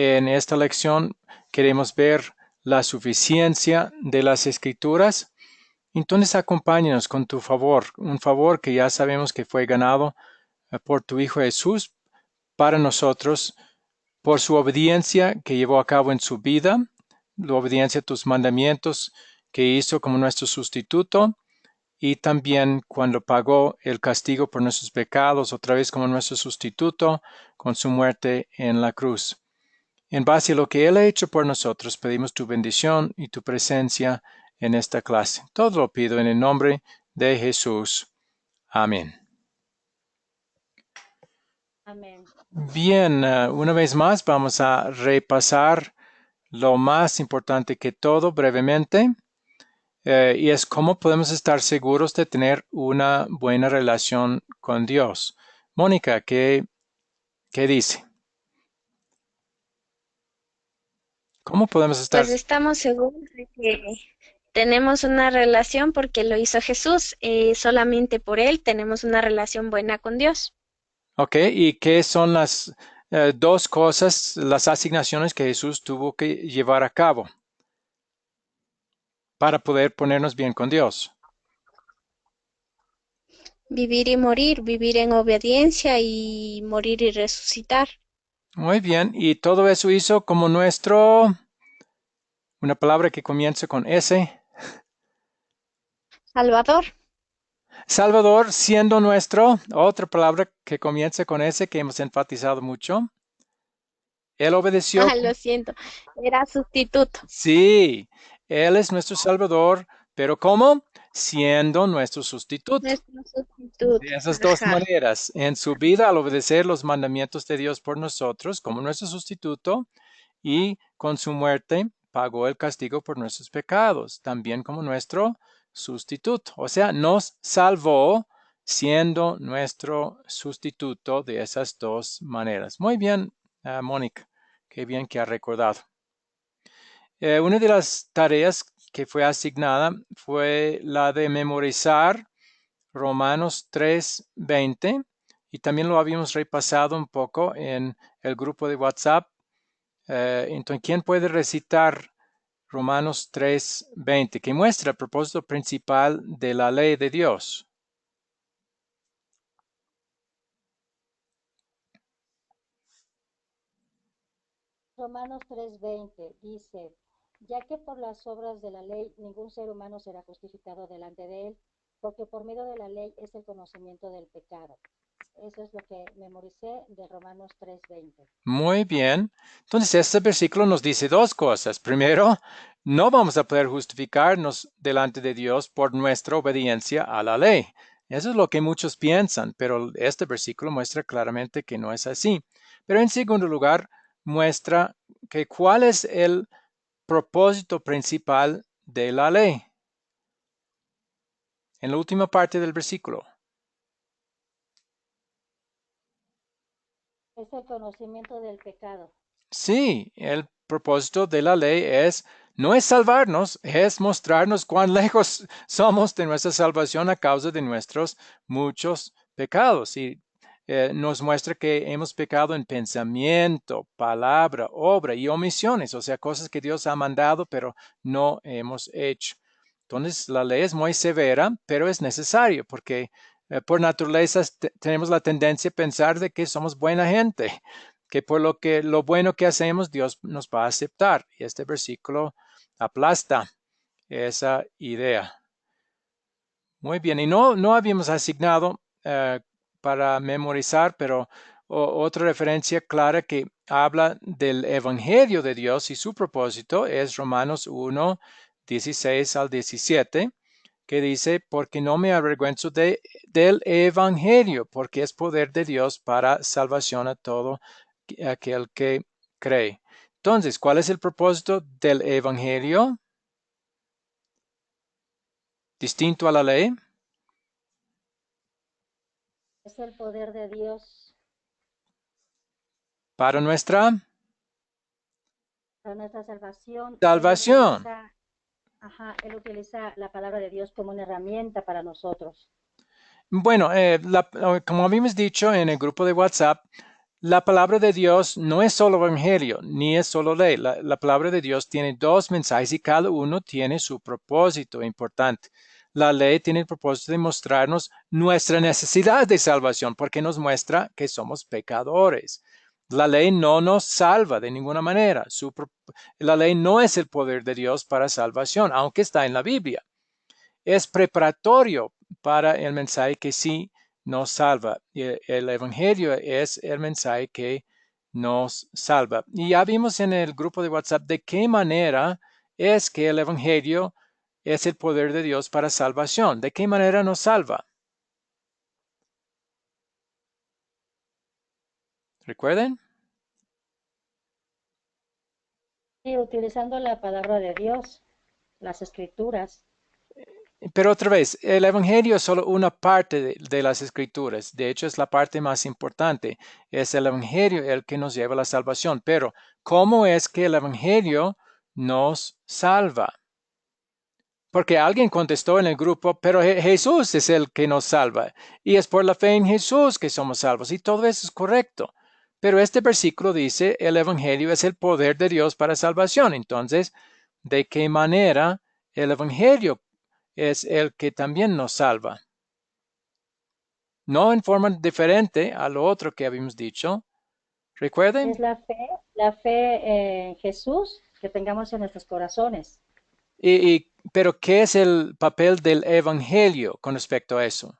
En esta lección queremos ver la suficiencia de las Escrituras. Entonces acompáñanos con tu favor, un favor que ya sabemos que fue ganado por tu Hijo Jesús para nosotros, por su obediencia que llevó a cabo en su vida, la obediencia a tus mandamientos que hizo como nuestro sustituto, y también cuando pagó el castigo por nuestros pecados, otra vez como nuestro sustituto, con su muerte en la cruz. En base a lo que Él ha hecho por nosotros, pedimos tu bendición y tu presencia en esta clase. Todo lo pido en el nombre de Jesús. Amén. Amén. Bien, una vez más vamos a repasar lo más importante que todo brevemente, y es cómo podemos estar seguros de tener una buena relación con Dios. Mónica, ¿qué dice? ¿Cómo podemos estar? Pues estamos seguros de que tenemos una relación porque lo hizo Jesús y solamente por Él tenemos una relación buena con Dios. Ok, ¿y qué son las dos cosas, las asignaciones que Jesús tuvo que llevar a cabo para poder ponernos bien con Dios? Vivir y morir, vivir en obediencia y morir y resucitar. Muy bien, y todo eso hizo como nuestro, una palabra que comienza con S, Salvador. Salvador, siendo nuestro, otra palabra que comienza con S que hemos enfatizado mucho. Él obedeció. Ah, lo siento, era sustituto. Sí, Él es nuestro Salvador, pero ¿cómo? Siendo nuestro sustituto. Nuestro sustituto. De esas dos Ajá. maneras, en su vida al obedecer los mandamientos de Dios por nosotros como nuestro sustituto, y con su muerte pagó el castigo por nuestros pecados, también como nuestro sustituto. O sea, nos salvó siendo nuestro sustituto de esas dos maneras. Muy bien, Mónica, qué bien que ha recordado. Una de las tareas que fue asignada fue la de memorizar Romanos 3:20, y también lo habíamos repasado un poco en el grupo de WhatsApp. Entonces, ¿quién puede recitar Romanos 3:20, que muestra el propósito principal de la ley de Dios? Romanos 3:20 dice, ya que por las obras de la ley ningún ser humano será justificado delante de él, porque por medio de la ley es el conocimiento del pecado. Eso es lo que memoricé de Romanos 3:20. Muy bien. Entonces, este versículo nos dice dos cosas. Primero, no vamos a poder justificarnos delante de Dios por nuestra obediencia a la ley. Eso es lo que muchos piensan, pero este versículo muestra claramente que no es así. Pero en segundo lugar, muestra que cuál es el propósito principal de la ley. En la última parte del versículo. Es el conocimiento del pecado. Sí, el propósito de la ley no es salvarnos, es mostrarnos cuán lejos somos de nuestra salvación a causa de nuestros muchos pecados. Y nos muestra que hemos pecado en pensamiento, palabra, obra y omisiones, o sea, cosas que Dios ha mandado, pero no hemos hecho. Entonces, la ley es muy severa, pero es necesario porque por naturaleza tenemos la tendencia a pensar de que somos buena gente, que por lo bueno que hacemos, Dios nos va a aceptar. Y este versículo aplasta esa idea. Muy bien, y no habíamos asignado para memorizar, pero otra referencia clara que habla del Evangelio de Dios y su propósito es Romanos 1:16 al 17, que dice, porque no me avergüenzo del Evangelio, porque es poder de Dios para salvación a todo aquel que cree. Entonces, ¿cuál es el propósito del Evangelio? Distinto a la ley. Es el poder de Dios Para nuestra para nuestra salvación. salvación. Él utiliza la palabra de Dios como una herramienta para nosotros. Bueno, como habíamos dicho en el grupo de WhatsApp, La palabra de Dios no es solo evangelio, ni es solo ley. La palabra de Dios tiene dos mensajes y cada uno tiene su propósito importante. La ley tiene el propósito de mostrarnos nuestra necesidad de salvación porque nos muestra que somos pecadores. La ley no nos salva de ninguna manera. La ley no es el poder de Dios para salvación, aunque está en la Biblia. Es preparatorio para el mensaje que sí nos salva. El Evangelio es el mensaje que nos salva. Y ya vimos en el grupo de WhatsApp de qué manera es que el Evangelio es el poder de Dios para salvación. ¿De qué manera nos salva? ¿Recuerden? Y utilizando la palabra de Dios, las escrituras. Pero otra vez, el Evangelio es solo una parte de las Escrituras. De hecho, es la parte más importante. Es el Evangelio el que nos lleva a la salvación. Pero, ¿cómo es que el Evangelio nos salva? Porque alguien contestó en el grupo, pero Jesús es el que nos salva. Y es por la fe en Jesús que somos salvos. Y todo eso es correcto. Pero este versículo dice, el Evangelio es el poder de Dios para salvación. Entonces, ¿de qué manera el Evangelio es el que también nos salva? No en forma diferente a lo otro que habíamos dicho. Es Recuerden. la fe en Jesús que tengamos en nuestros corazones. Pero ¿qué es el papel del Evangelio con respecto a eso?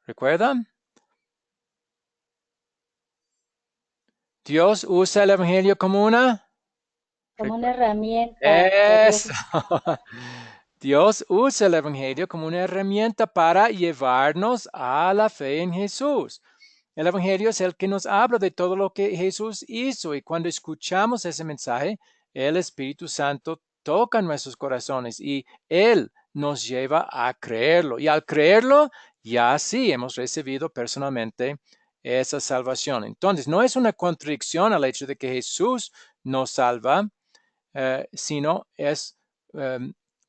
¿Recuerdan? Dios usa el Evangelio como una... Como una herramienta que Dios Eso. Dios usa el Evangelio como una herramienta para llevarnos a la fe en Jesús. El Evangelio es el que nos habla de todo lo que Jesús hizo y cuando escuchamos ese mensaje, el Espíritu Santo toca nuestros corazones y Él nos lleva a creerlo. Y al creerlo, ya sí hemos recibido personalmente esa salvación. Entonces, no es una contradicción al hecho de que Jesús nos salva, sino es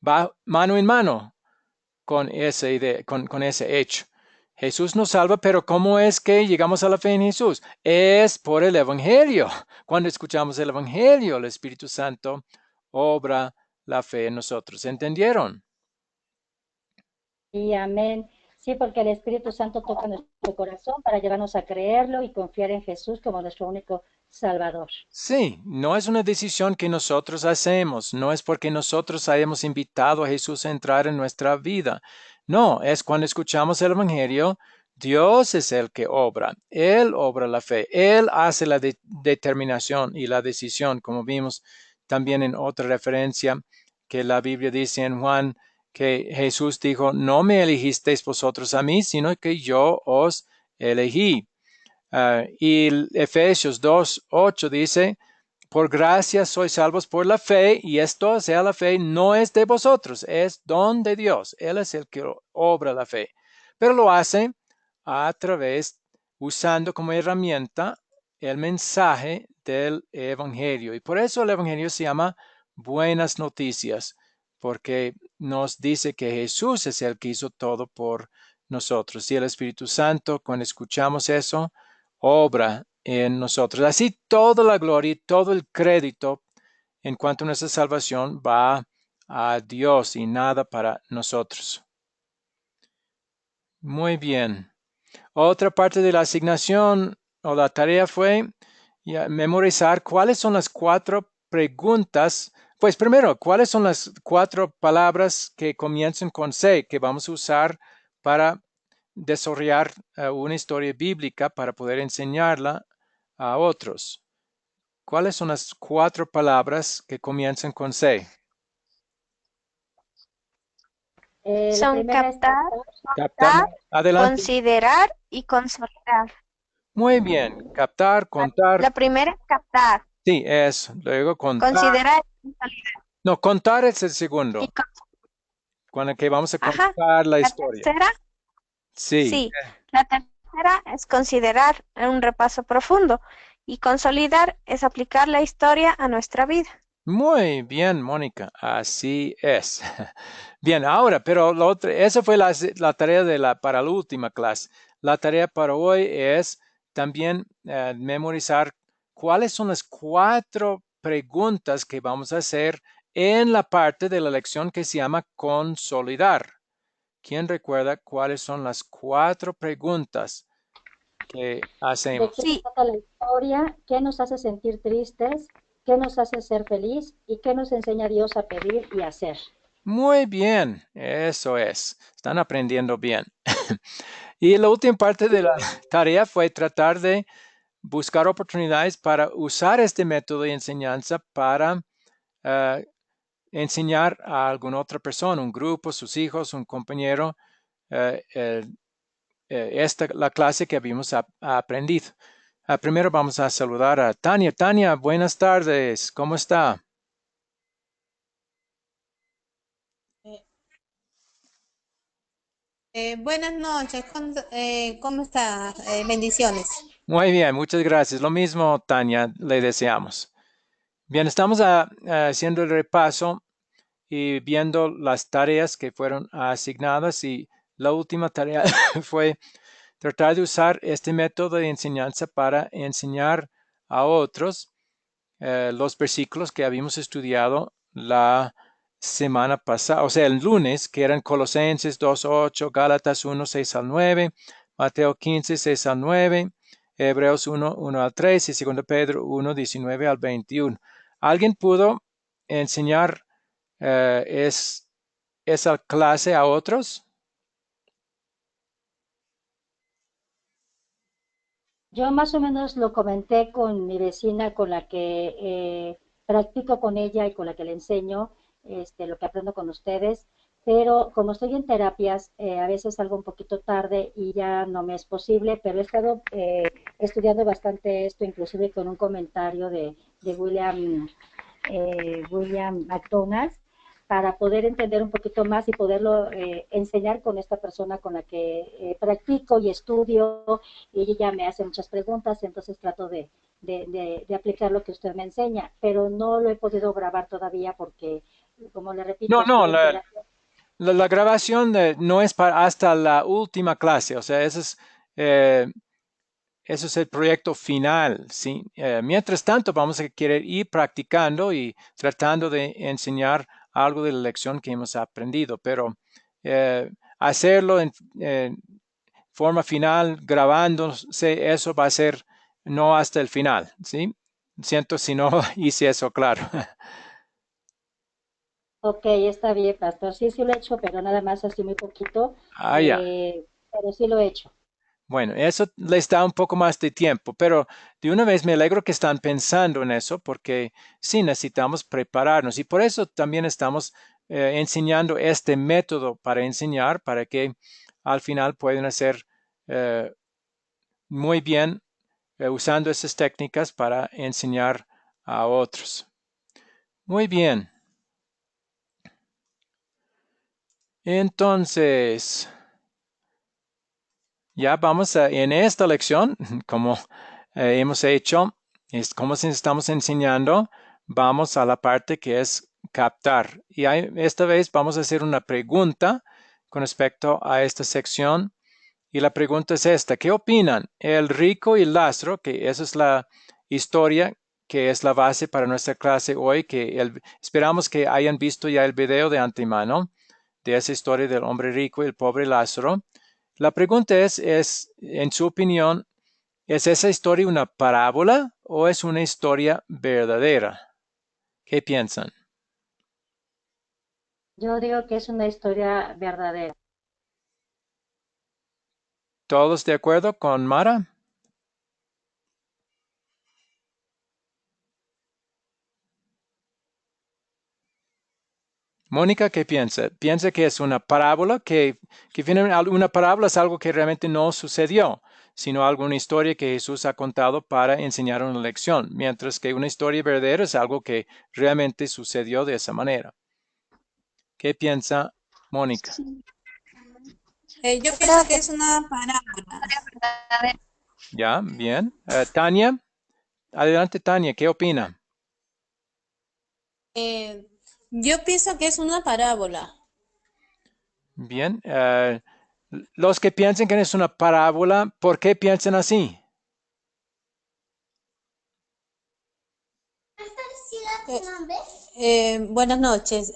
va mano en mano con esa idea, con ese hecho. Jesús nos salva, pero ¿cómo es que llegamos a la fe en Jesús? Es por el Evangelio. Cuando escuchamos el Evangelio, el Espíritu Santo obra la fe en nosotros. ¿Entendieron? y amén. Sí, porque el Espíritu Santo toca nuestro corazón para llevarnos a creerlo y confiar en Jesús como nuestro único Salvador. Sí, no es una decisión que nosotros hacemos, no es porque nosotros hayamos invitado a Jesús a entrar en nuestra vida. No, es cuando escuchamos el Evangelio, Dios es el que obra, Él obra la fe, Él hace la determinación y la decisión, como vimos también en otra referencia que la Biblia dice en Juan, que Jesús dijo, no me elegisteis vosotros a mí, sino que yo os elegí. Y Efesios 2:8 dice, por gracia sois salvos por la fe, y esto, sea la fe, no es de vosotros, es don de Dios. Él es el que obra la fe, pero lo hace a través, usando como herramienta el mensaje del Evangelio. Y por eso el Evangelio se llama Buenas Noticias, porque nos dice que Jesús es el que hizo todo por nosotros. Y el Espíritu Santo, cuando escuchamos eso, obra en nosotros. Así toda la gloria y todo el crédito en cuanto a nuestra salvación va a Dios y nada para nosotros. Muy bien. Otra parte de la asignación o la tarea fue memorizar cuáles son las cuatro preguntas. Pues primero, ¿cuáles son las cuatro palabras que comienzan con C que vamos a usar para desarrollar una historia bíblica para poder enseñarla a otros? ¿Cuáles son las cuatro palabras que comienzan con C? La Son primera es captar, Captar. contar, Adelante. considerar y consolidar. Muy bien. Captar, contar. La primera es captar, Sí, es. Luego contar. considerar y consolidar. No, contar es el segundo. Y Con el que vamos a ajá, contar la la historia. tercera, Sí. sí, la tercera es considerar un repaso profundo y consolidar es aplicar la historia a nuestra vida. Muy bien, Mónica. Así es. Bien, ahora, pero esa fue la tarea para la última clase. la tarea para hoy es también memorizar cuáles son las 4 preguntas que vamos a hacer en la parte de la lección que se llama consolidar. ¿Quién recuerda cuáles son las 4 preguntas que ¿De hacemos? qué se trata la historia? ¿Qué nos hace sentir tristes? ¿Qué nos hace ser feliz? ¿Y qué nos enseña Dios a pedir y hacer? Muy bien, eso es. Están aprendiendo bien. Y la última parte de la tarea fue tratar de buscar oportunidades para usar este método de enseñanza para enseñar a alguna otra persona, un grupo, sus hijos, un compañero, la clase que habíamos aprendido. Primero vamos a saludar a Tania. Tania, buenas tardes. ¿Cómo está? Buenas noches, ¿cómo está? Bendiciones. Muy bien, muchas gracias. Lo mismo, Tania, le deseamos. Bien, estamos haciendo el repaso y viendo las tareas que fueron asignadas y la última tarea fue tratar de usar este método de enseñanza para enseñar a otros los versículos que habíamos estudiado la semana pasada, o sea, el lunes, que eran Colosenses 2:8, Gálatas 1:6 al 9, Mateo 15:6 al 9, Hebreos 1:1 al 3 y 2 Pedro 1:19 al 21. ¿Alguien pudo enseñar esa clase a otros? Yo más o menos lo comenté con mi vecina con la que practico con ella y con la que le enseño lo que aprendo con ustedes, pero como estoy en terapias, a veces salgo un poquito tarde y ya no me es posible, pero he estado estudiando bastante esto, inclusive con un comentario de William McDonald, para poder entender un poquito más y poderlo enseñar con esta persona con la que practico y estudio, y ella me hace muchas preguntas, entonces trato de aplicar lo que usted me enseña, pero no lo he podido grabar todavía porque, como le repito, No, no, estoy en terapia. la grabación no es para hasta la última clase, o sea, eh, eso es el proyecto final, ¿sí? Mientras tanto, vamos a querer ir practicando y tratando de enseñar algo de la lección que hemos aprendido, pero hacerlo en forma final, grabándose, eso va a ser no hasta el final, ¿sí? Siento si no hice eso claro. Ok, está bien, pastor. Sí, sí lo he hecho, pero nada más así muy poquito, Ya. pero sí lo he hecho. Bueno, eso les da un poco más de tiempo, pero de una vez me alegro que están pensando en eso porque sí necesitamos prepararnos y por eso también estamos enseñando este método para enseñar para que al final puedan hacer eh, muy bien usando esas técnicas para enseñar a otros. Muy bien. Entonces, ya vamos en esta lección, como hemos hecho, es como si estamos enseñando, vamos a la parte que es captar. Y esta vez vamos a hacer una pregunta con respecto a esta sección. Y la pregunta es esta, ¿qué opinan? El rico y Lázaro, que esa es la historia que es la base para nuestra clase hoy, que esperamos que hayan visto ya el video de antemano de esa historia del hombre rico y el pobre Lázaro. La pregunta en su opinión, ¿es esa historia una parábola o es una historia verdadera? ¿Qué piensan? Yo digo que es una historia verdadera. ¿Todos de acuerdo con Mara? Mónica, ¿qué piensa? ¿Piensa que es una parábola? Que una parábola es algo que realmente no sucedió, sino alguna historia que Jesús ha contado para enseñar una lección, mientras que una historia verdadera es algo que realmente sucedió de esa manera. ¿Qué piensa Mónica? Yo Yo pienso creo que que es una parábola. Ya, bien. Tania, adelante Tania, ¿qué opina? Yo pienso que es una parábola. Bien. Los que piensan que es una parábola, ¿por qué piensan así? Buenas noches.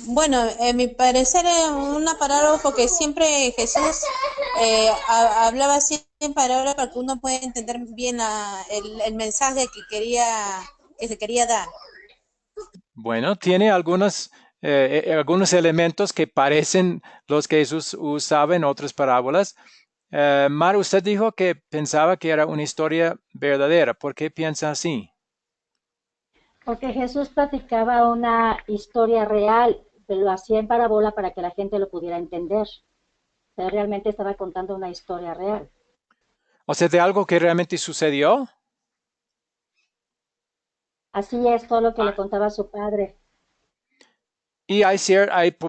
Bueno, en mi parecer es una parábola porque siempre Jesús hablaba así en parábola para que uno pueda entender bien el mensaje que se quería dar. Bueno, tiene algunos elementos que parecen los que Jesús usaba en otras parábolas. Mar, usted dijo que pensaba que era una historia verdadera. ¿Por qué piensa así? Porque Jesús platicaba una historia real, pero lo hacía en parábola para que la gente lo pudiera entender. O sea, realmente estaba contando una historia real. O sea, de algo que realmente sucedió. Así es todo lo que le contaba a su padre. Y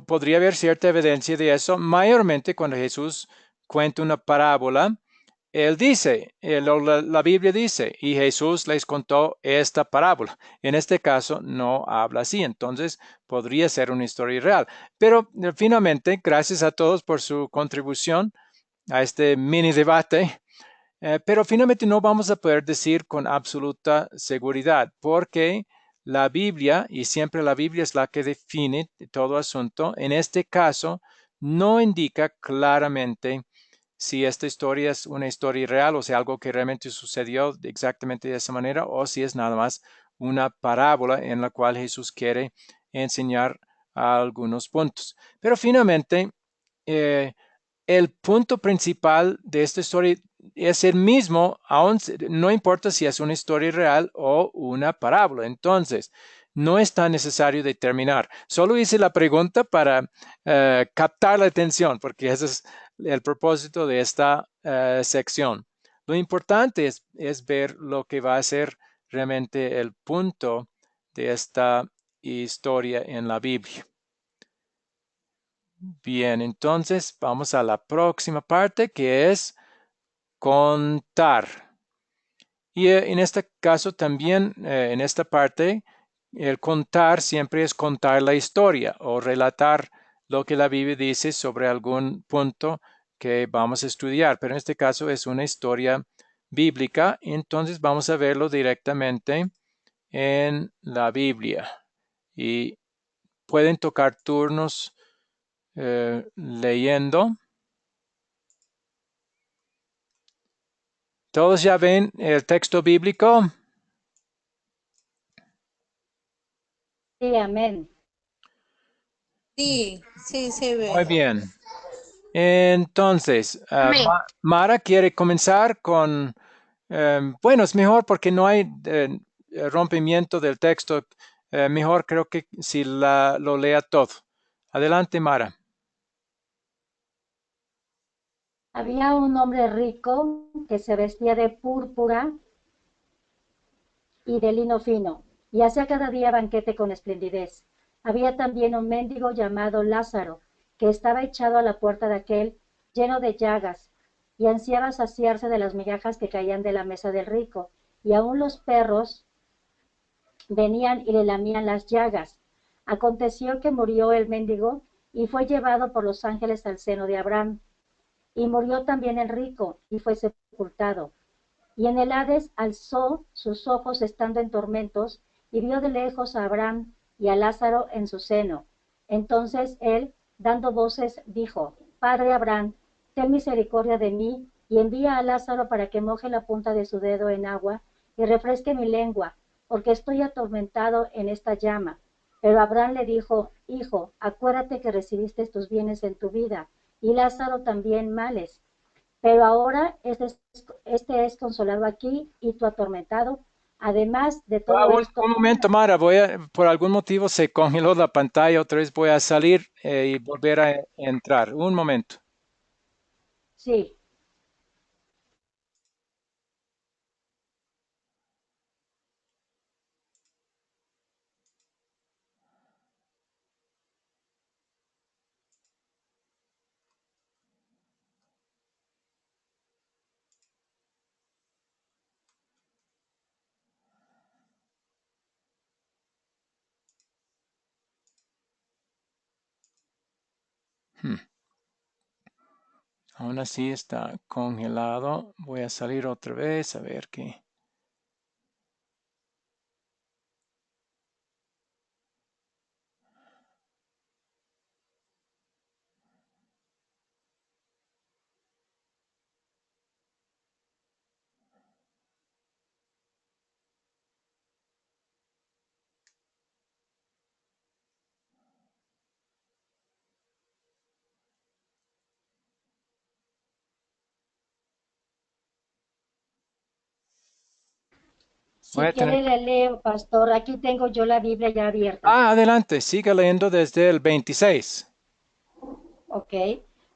podría haber cierta evidencia de eso, mayormente cuando Jesús cuenta una parábola. Él dice, la Biblia dice, y Jesús les contó esta parábola. En este caso no habla así, entonces podría ser una historia real. Pero finalmente, gracias a todos por su contribución a este mini debate. Pero finalmente no vamos a poder decir con absoluta seguridad, porque la Biblia, y siempre la Biblia es la que define todo asunto, en este caso no indica claramente si esta historia es una historia real, o sea, algo que realmente sucedió exactamente de esa manera, o si es nada más una parábola en la cual Jesús quiere enseñar algunos puntos. Pero finalmente, eh, el punto principal de esta historia es el mismo, aun no importa si es una historia real o una parábola. Entonces, no es tan necesario determinar. Solo hice la pregunta para captar la atención, porque ese es el propósito de esta sección. Lo importante es ver lo que va a ser realmente el punto de esta historia en la Biblia. Bien, entonces vamos a la próxima parte que es contar. Y en este caso también, en esta parte, el contar siempre es contar la historia o relatar lo que la Biblia dice sobre algún punto que vamos a estudiar. Pero en este caso es una historia bíblica, entonces vamos a verlo directamente en la Biblia. Y pueden tocar turnos leyendo. ¿Todos ya ven el texto bíblico? Sí, amén. Sí, sí, se Muy ve. bien. Entonces, Amén. Mara quiere comenzar con, bueno, es mejor porque no hay rompimiento del texto. Mejor creo que si lo lea todo. Adelante, Mara. Había un hombre rico que se vestía de púrpura y de lino fino, y hacía cada día banquete con esplendidez. Había también un mendigo llamado Lázaro, que estaba echado a la puerta de aquel, lleno de llagas, y ansiaba saciarse de las migajas que caían de la mesa del rico, y aun los perros venían y le lamían las llagas. Aconteció que murió el mendigo y fue llevado por los ángeles al seno de Abraham. Y murió también el rico y fue sepultado. Y en el Hades alzó sus ojos estando en tormentos y vio de lejos a Abraham y a Lázaro en su seno. Entonces él, dando voces, dijo, Padre Abraham, ten misericordia de mí y envía a Lázaro para que moje la punta de su dedo en agua y refresque mi lengua, porque estoy atormentado en esta llama. Pero Abraham le dijo, Hijo, acuérdate que recibiste tus bienes en tu vida y Lázaro también males. Pero ahora este es consolado aquí y tú atormentado. Además de todo esto, Un momento, Mara. Por algún motivo se congeló la pantalla. Otra vez voy a salir y volver a entrar. Un momento. sí, Hmm. Aún así está congelado. Voy a salir otra vez a ver qué. Voy Si a tener... quiere le leo, pastor. Aquí tengo yo la Biblia ya abierta. Adelante, siga leyendo desde el 26. ¿Ok?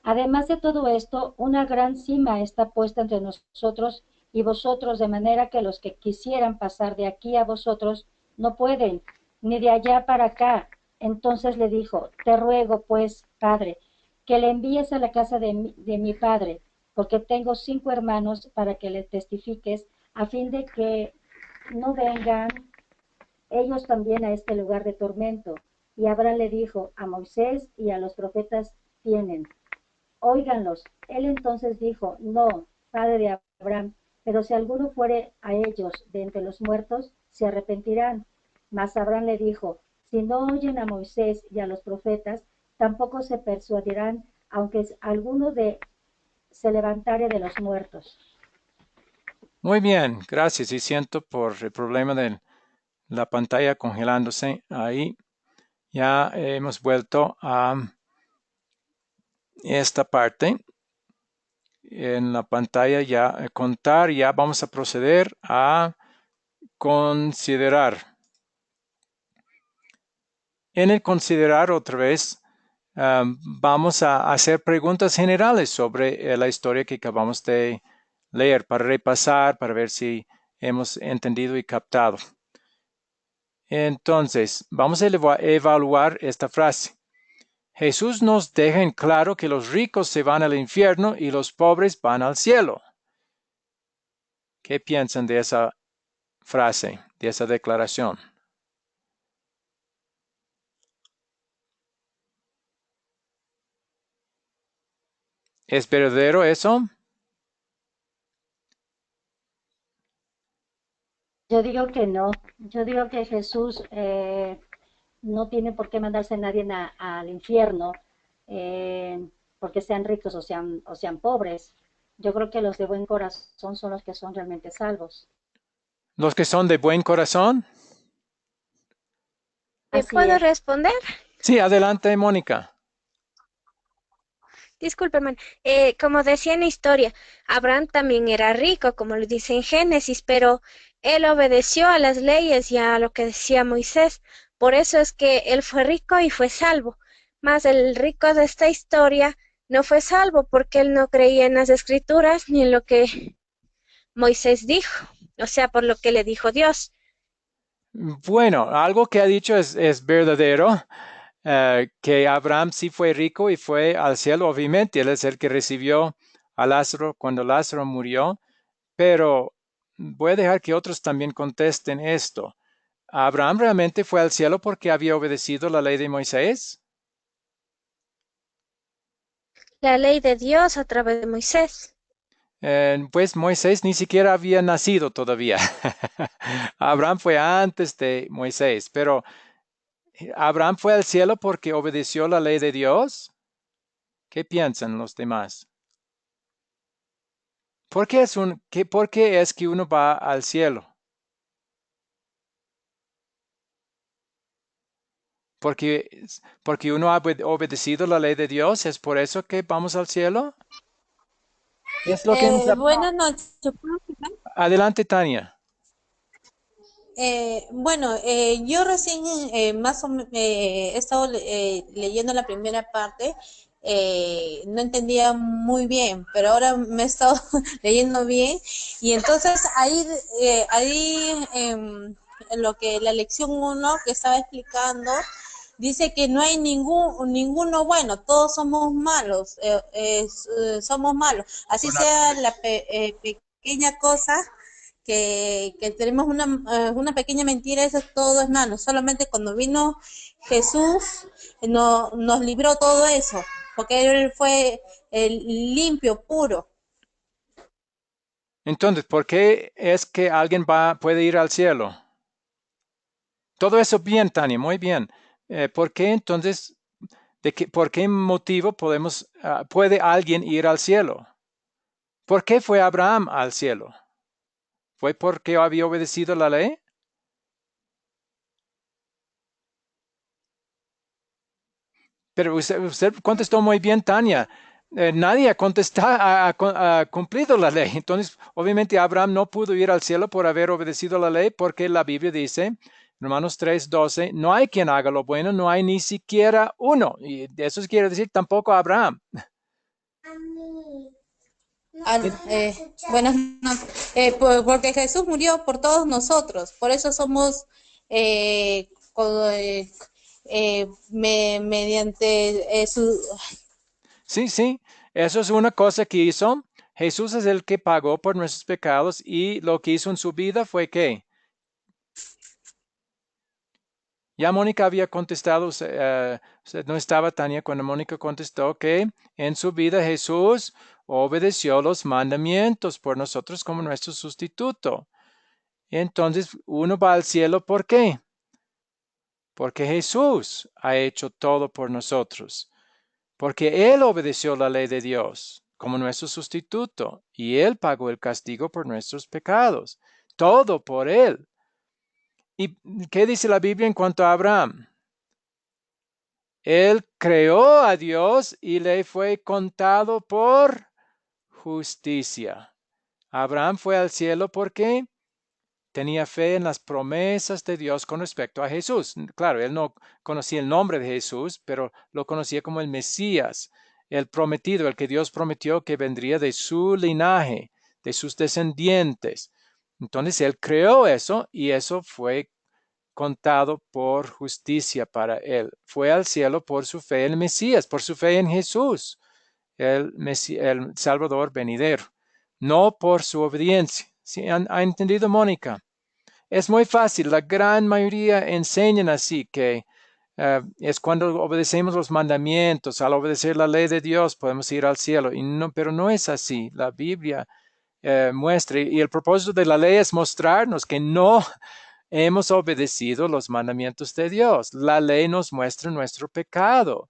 Además de todo esto, una gran cima está puesta entre nosotros y vosotros, de manera que los que quisieran pasar de aquí a vosotros no pueden, ni de allá para acá. Entonces le dijo, te ruego, pues, padre, que le envíes a la casa de mi padre, porque tengo 5 hermanos para que le testifiques, a fin de que no vengan ellos también a este lugar de tormento. Y Abraham le dijo, a Moisés y a los profetas tienen, óiganlos. Él entonces dijo, no, padre de Abraham, pero si alguno fuere a ellos de entre los muertos, se arrepentirán. Mas Abraham le dijo, si no oyen a Moisés y a los profetas, tampoco se persuadirán, aunque alguno se levantare de los muertos. Muy bien, gracias. Y siento por el problema de la pantalla congelándose ahí. Ya hemos vuelto a esta parte. En la pantalla ya contar, ya vamos a proceder a considerar. En el considerar otra vez, vamos a hacer preguntas generales sobre la historia que acabamos de leer para repasar, para ver si hemos entendido y captado. Entonces, vamos a evaluar esta frase. Jesús nos deja en claro que los ricos se van al infierno y los pobres van al cielo. ¿Qué piensan de esa frase, de esa declaración? ¿Es verdadero eso? Yo digo que no, yo digo que Jesús no tiene por qué mandarse a nadie al infierno porque sean ricos o sean pobres. Yo creo que los de buen corazón son los que son realmente salvos. ¿Los que son de buen corazón? Así ¿Puedo es. responder? Sí, adelante, Mónica. Discúlpeme, como decía en la historia, Abraham también era rico, como lo dice en Génesis, pero él obedeció a las leyes y a lo que decía Moisés. Por eso es que él fue rico y fue salvo. Mas el rico de esta historia no fue salvo porque él no creía en las escrituras ni en lo que Moisés dijo, o sea, por lo que le dijo Dios. Bueno, algo que ha dicho es verdadero, que Abraham sí fue rico y fue al cielo, obviamente, él es el que recibió a Lázaro cuando Lázaro murió, pero voy a dejar que otros también contesten esto. ¿Abraham realmente fue al cielo porque había obedecido la ley de Moisés? La ley de Dios a través de Moisés. Pues Moisés ni siquiera había nacido todavía. Abraham fue antes de Moisés, pero ¿Abraham fue al cielo porque obedeció la ley de Dios? ¿Qué piensan los demás? ¿Por qué es que uno va al cielo? Porque, porque uno ha obedecido la ley de Dios, ¿es por eso que vamos al cielo? Es lo que hemos hablado. Buenas noches. ¿Puedo opinar? Adelante, Tania. Bueno, yo recién he estado leyendo la primera parte, no entendía muy bien, pero ahora me he estado leyendo bien y entonces ahí en lo que la lección uno que estaba explicando dice que no hay ninguno bueno, todos somos malos, somos malos, así sea la pequeña cosa que tenemos una pequeña mentira, eso todo es malo. Solamente cuando vino Jesús nos libró todo eso, porque él fue limpio, puro. Entonces, ¿por qué es que alguien puede ir al cielo? Todo eso bien, Tania, muy bien. ¿Por qué entonces, por qué motivo puede alguien ir al cielo? ¿Por qué fue Abraham al cielo? ¿Fue porque había obedecido la ley? Pero usted contestó muy bien, Tania. Nadie ha cumplido la ley. Entonces, obviamente, Abraham no pudo ir al cielo por haber obedecido la ley, porque la Biblia dice, Romanos 3:12, no hay quien haga lo bueno, no hay ni siquiera uno. Y eso quiere decir tampoco Abraham. Buenas noches. Porque Jesús murió por todos nosotros, por eso somos mediante su... Sí, sí, eso es una cosa que hizo. Jesús es el que pagó por nuestros pecados y lo que hizo en su vida fue que ya Mónica había contestado, usted no estaba, Tania, cuando Mónica contestó que en su vida Jesús obedeció los mandamientos por nosotros como nuestro sustituto. Entonces uno va al cielo, ¿por qué? Porque Jesús ha hecho todo por nosotros. Porque Él obedeció la ley de Dios como nuestro sustituto y Él pagó el castigo por nuestros pecados. Todo por Él. ¿Y qué dice la Biblia en cuanto a Abraham? Él creó a Dios y le fue contado por justicia. Abraham fue al cielo porque tenía fe en las promesas de Dios con respecto a Jesús. Claro, él no conocía el nombre de Jesús, pero lo conocía como el Mesías, el prometido, el que Dios prometió que vendría de su linaje, de sus descendientes. Entonces él creó eso y eso fue contado por justicia para él. Fue al cielo por su fe en el Mesías, por su fe en Jesús, el Salvador venidero, no por su obediencia. ¿Sí? ¿Ha entendido, Mónica? Es muy fácil, la gran mayoría enseñan así que es cuando obedecemos los mandamientos, al obedecer la ley de Dios podemos ir al cielo, pero no es así. La Biblia muestra, y el propósito de la ley es mostrarnos que no hemos obedecido los mandamientos de Dios. La ley nos muestra nuestro pecado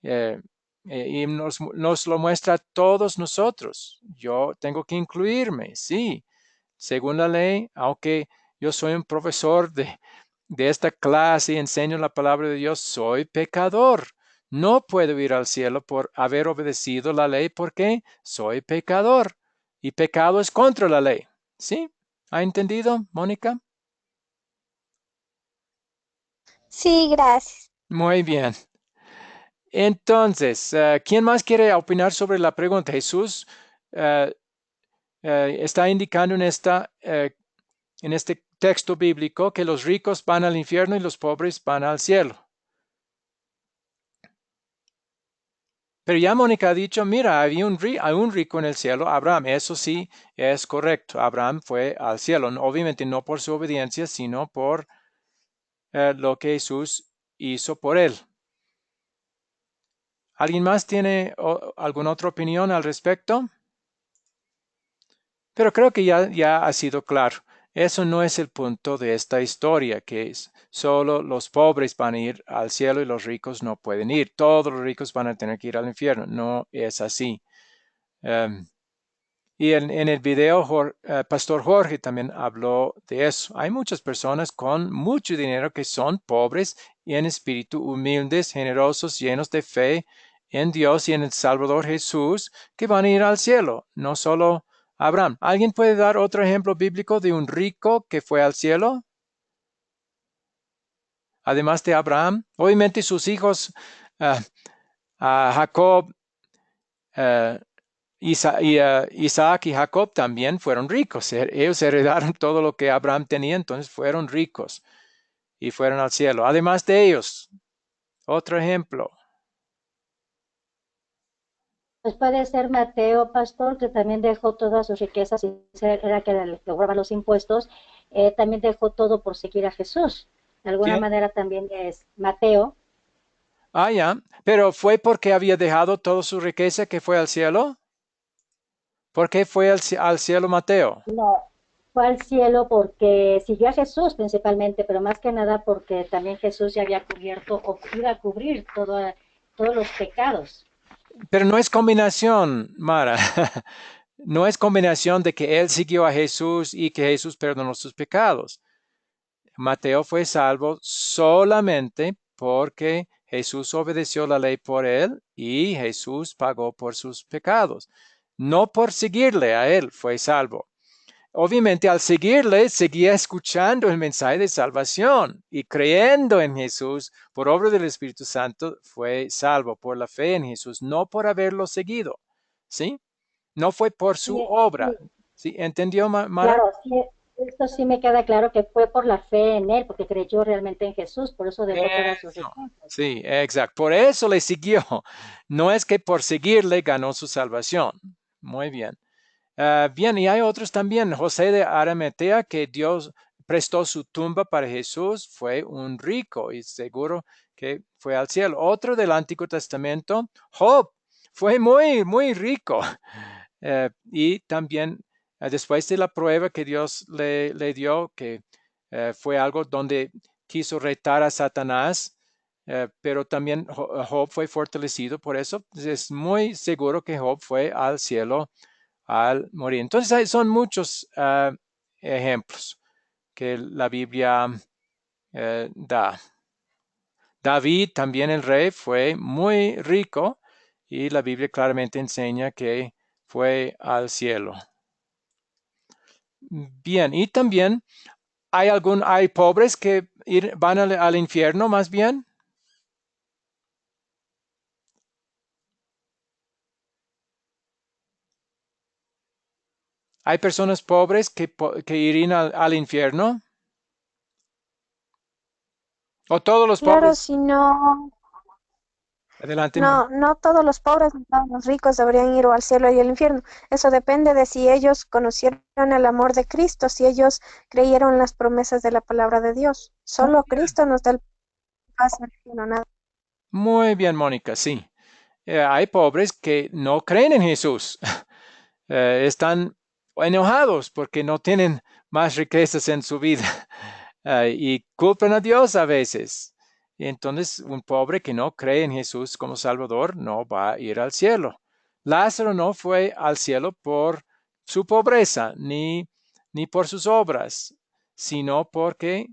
eh, y nos lo muestra a todos nosotros. Yo tengo que incluirme, sí, según la ley, aunque yo soy un profesor de esta clase y enseño la palabra de Dios, soy pecador. No puedo ir al cielo por haber obedecido la ley porque soy pecador. Y pecado es contra la ley. ¿Sí? ¿Ha entendido, Mónica? Sí, gracias. Muy bien. Entonces, ¿quién más quiere opinar sobre la pregunta? Jesús eh, está indicando en este texto bíblico que los ricos van al infierno y los pobres van al cielo. Pero ya Mónica ha dicho, mira, hay un rico en el cielo, Abraham. Eso sí es correcto. Abraham fue al cielo, obviamente no por su obediencia, sino por lo que Jesús hizo por él. ¿Alguien más tiene alguna otra opinión al respecto? Pero creo que ya ha sido claro. Eso no es el punto de esta historia, que es solo los pobres van a ir al cielo y los ricos no pueden ir. Todos los ricos van a tener que ir al infierno. No es así. Y en el video, Pastor Jorge también habló de eso. Hay muchas personas con mucho dinero que son pobres y en espíritu humildes, generosos, llenos de fe en Dios y en el Salvador Jesús, que van a ir al cielo. No solo Abraham. ¿Alguien puede dar otro ejemplo bíblico de un rico que fue al cielo? Además de Abraham, obviamente sus hijos, ah, Jacob, ah, Isaac y Jacob también fueron ricos. Ellos heredaron todo lo que Abraham tenía, entonces fueron ricos y fueron al cielo. Además de ellos, otro ejemplo. Pues puede ser Mateo, pastor, que también dejó todas sus riquezas y era que le cobraba los impuestos, también dejó todo por seguir a Jesús. De alguna ¿Quién? manera también es Mateo. Ah, ya. Pero ¿fue porque había dejado toda su riqueza que fue al cielo? ¿Por qué fue al cielo Mateo? No, fue al cielo porque siguió a Jesús principalmente, pero más que nada porque también Jesús ya había cubierto o iba a cubrir todos los pecados. Pero no es combinación, Mara. No es combinación de que él siguió a Jesús y que Jesús perdonó sus pecados. Mateo fue salvo solamente porque Jesús obedeció la ley por él y Jesús pagó por sus pecados. No por seguirle a él fue salvo. Obviamente al seguirle seguía escuchando el mensaje de salvación y creyendo en Jesús por obra del Espíritu Santo fue salvo por la fe en Jesús, no por haberlo seguido. ¿Sí? No fue por su Sí, obra. sí, ¿Sí? ¿Entendió, Mara? claro, sí, esto sí me queda claro que fue por la fe en él, porque creyó realmente en Jesús, por eso dejó todas sus Eso. riquezas. Sí, exacto. Por eso le siguió. No es que por seguirle ganó su salvación. Muy bien. Bien, y hay otros también. José de Arimatea, que Dios prestó su tumba para Jesús, fue un rico y seguro que fue al cielo. Otro del Antiguo Testamento, Job, fue muy, muy rico. Y también después de la prueba que Dios le dio, que fue algo donde quiso retar a Satanás, pero también Job fue fortalecido por eso. Es muy seguro que Job fue al cielo al morir. Entonces son muchos ejemplos que la Biblia da. David, también el rey, fue muy rico y la Biblia claramente enseña que fue al cielo. Bien, y también hay pobres que van al infierno más bien. Hay personas pobres que irían al infierno. O todos los Claro, pobres. si no, Adelante. no todos los pobres ni todos los ricos deberían ir o al cielo y al infierno. Eso depende de si ellos conocieron el amor de Cristo, si ellos creyeron las promesas de la palabra de Dios. Solo Cristo nos da el pase al cielo, nada. Muy bien, Mónica, sí. Hay pobres que no creen en Jesús. Están enojados porque no tienen más riquezas en su vida y culpan a Dios a veces. Y entonces, un pobre que no cree en Jesús como Salvador no va a ir al cielo. Lázaro no fue al cielo por su pobreza ni por sus obras, sino porque,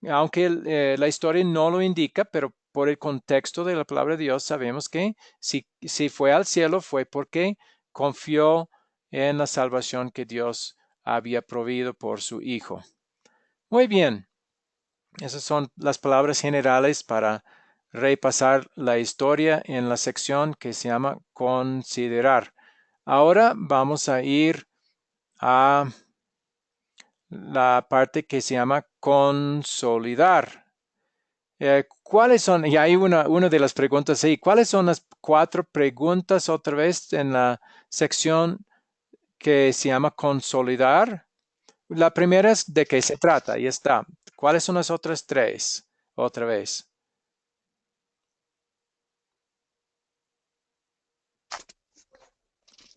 aunque la historia no lo indica, pero por el contexto de la palabra de Dios sabemos que si fue al cielo fue porque confió en la salvación que Dios había provisto por su Hijo. Muy bien, esas son las palabras generales para repasar la historia en la sección que se llama considerar. Ahora vamos a ir a la parte que se llama consolidar. ¿Cuáles son? Y hay una de las preguntas ahí. ¿Cuáles son las 4 preguntas otra vez en la sección que se llama consolidar? La primera es de qué se trata. Ahí está. ¿Cuáles son las otras 3? Otra vez.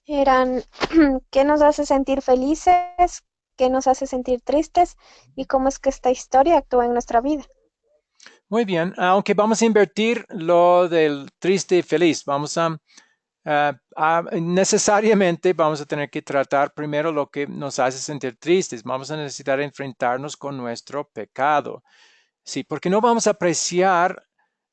Eran qué nos hace sentir felices, qué nos hace sentir tristes y cómo es que esta historia actúa en nuestra vida. Muy bien. Aunque vamos a invertir lo del triste y feliz. Necesariamente vamos a tener que tratar primero lo que nos hace sentir tristes. Vamos a necesitar enfrentarnos con nuestro pecado. Sí, porque no vamos a apreciar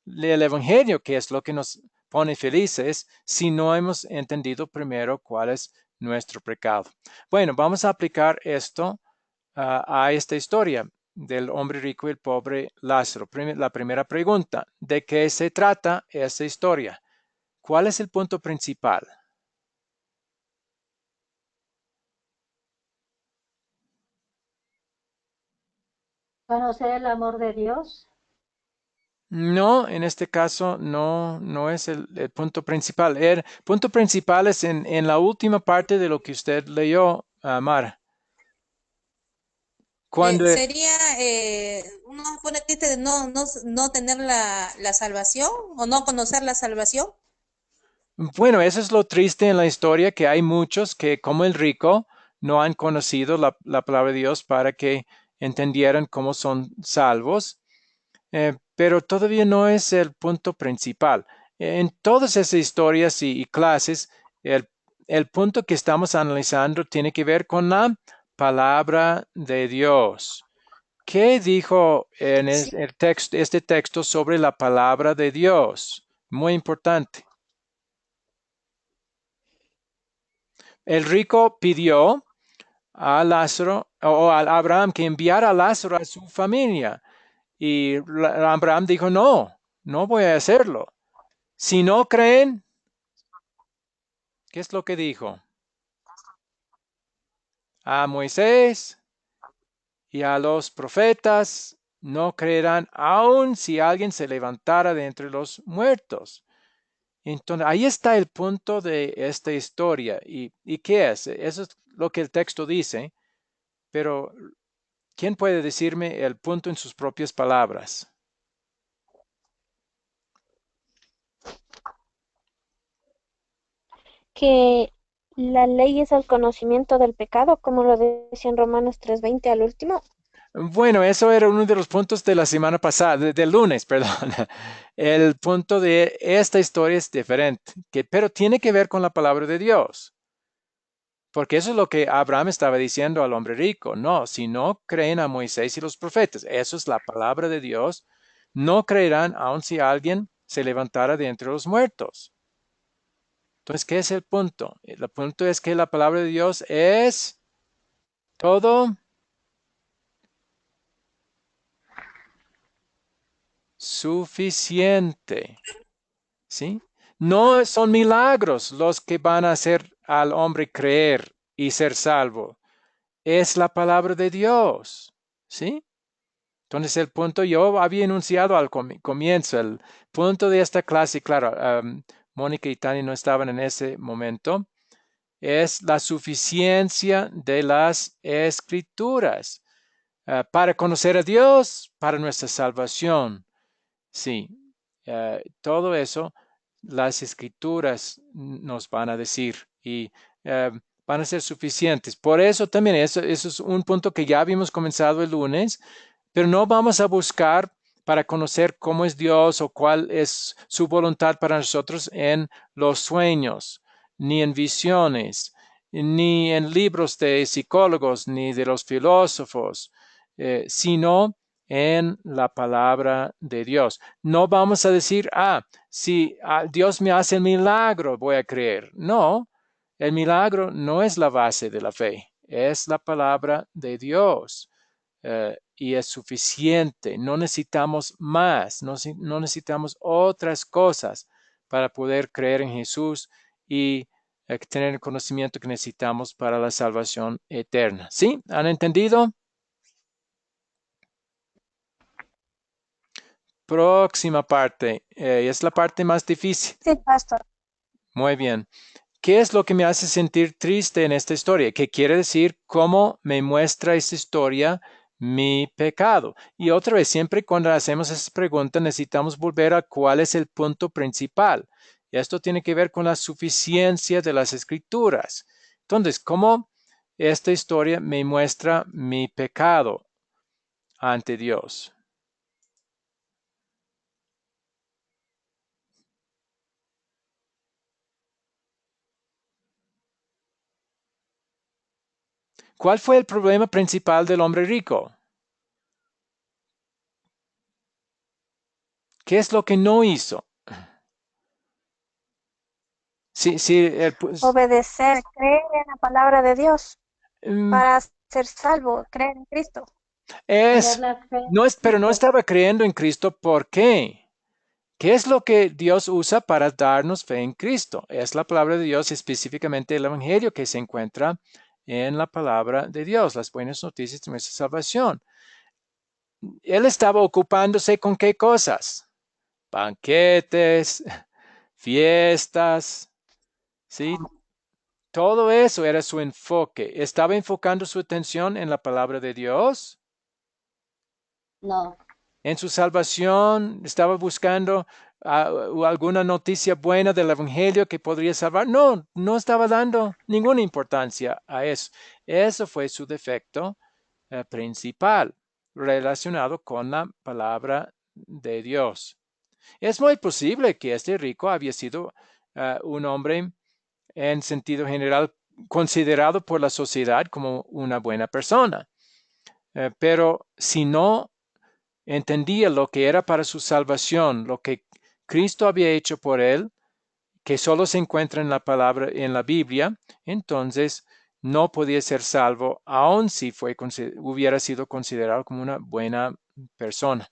el Evangelio, que es lo que nos pone felices, si no hemos entendido primero cuál es nuestro pecado. Bueno, vamos a aplicar esto a esta historia del hombre rico y el pobre Lázaro. La primera pregunta, ¿de qué se trata esta historia? ¿Cuál es el punto principal? Conocer el amor de Dios. No, en este caso no es el punto principal. El punto principal es en la última parte de lo que usted leyó, Mar. Cuando, ¿Sería uno se pone triste de no tener la salvación o no conocer la salvación? bueno, eso es lo triste en la historia, que hay muchos que, como el rico, no han conocido la palabra de Dios para que entendieran cómo son salvos. Pero todavía no es el punto principal. En todas esas historias y clases, el, el punto que estamos analizando tiene que ver con la palabra de Dios. ¿Qué dijo en Sí, el texto, este texto sobre la palabra de Dios? Muy importante. El rico pidió a Lázaro o a Abraham que enviara a Lázaro a su familia. Y Abraham dijo, no, no voy a hacerlo. Si no creen, ¿qué es lo que dijo? A Moisés y a los profetas no creerán aun si alguien se levantara de entre los muertos. Entonces, ahí está el punto de esta historia. ¿Y qué es? Eso es lo que el texto dice, pero ¿quién puede decirme el punto en sus propias palabras? Que la ley es el conocimiento del pecado, como lo decía en Romanos 3:20 al último. Bueno, eso era uno de los puntos de la semana pasada, del lunes, perdón. El punto de esta historia es diferente, pero tiene que ver con la palabra de Dios. Porque eso es lo que Abraham estaba diciendo al hombre rico. No, si no creen a Moisés y los profetas, eso es la palabra de Dios, no creerán aun si alguien se levantara de entre los muertos. Entonces, ¿qué es el punto? El punto es que la palabra de Dios es todo suficiente. ¿Sí? No son milagros los que van a hacer al hombre creer y ser salvo. Es la palabra de Dios. ¿Sí? Entonces el punto, yo había enunciado al comienzo, el punto de esta clase, claro, Mónica y Tani no estaban en ese momento, es la suficiencia de las escrituras para conocer a Dios, para nuestra salvación. Sí, todo eso las escrituras nos van a decir y eh, van a ser suficientes. Por eso también, eso es un punto que ya habíamos comenzado el lunes, pero no vamos a buscar para conocer cómo es Dios o cuál es su voluntad para nosotros en los sueños, ni en visiones, ni en libros de psicólogos, ni de los filósofos, sino en la palabra de Dios. No vamos a decir, si Dios me hace el milagro, voy a creer. No, el milagro no es la base de la fe, es la palabra de Dios. Y es suficiente. No necesitamos más, no necesitamos otras cosas para poder creer en Jesús y tener el conocimiento que necesitamos para la salvación eterna. ¿Sí? ¿Han entendido? Próxima parte, es la parte más difícil. Sí, pastor. Muy bien. ¿Qué es lo que me hace sentir triste en esta historia? ¿Qué quiere decir cómo me muestra esta historia mi pecado? Y otra vez, siempre cuando hacemos esta pregunta necesitamos volver a cuál es el punto principal. Y esto tiene que ver con la suficiencia de las escrituras. Entonces, ¿cómo esta historia me muestra mi pecado ante Dios? ¿Cuál fue el problema principal del hombre rico? ¿Qué es lo que no hizo? Sí, sí, Obedecer, creer en la palabra de Dios mm, para ser salvo, creer en Cristo. tener es, la fe, no es, pero no por- estaba creyendo en Cristo. ¿Por qué? ¿Qué es lo que Dios usa para darnos fe en Cristo? Es la palabra de Dios, específicamente el Evangelio que se encuentra en la palabra de Dios, las buenas noticias de nuestra salvación. Él estaba ocupándose con qué cosas? Banquetes, fiestas, ¿sí? Todo eso era su enfoque. ¿Estaba enfocando su atención en la palabra de Dios? No, En su salvación estaba buscando alguna noticia buena del Evangelio que podría salvar. No, no estaba dando ninguna importancia a eso. Eso fue su defecto principal relacionado con la palabra de Dios. Es muy posible que este rico había sido un hombre en sentido general considerado por la sociedad como una buena persona. Pero si no entendía lo que era para su salvación, lo que Cristo había hecho por él, que solo se encuentra en la palabra, en la Biblia, entonces no podía ser salvo, aun si hubiera sido considerado como una buena persona.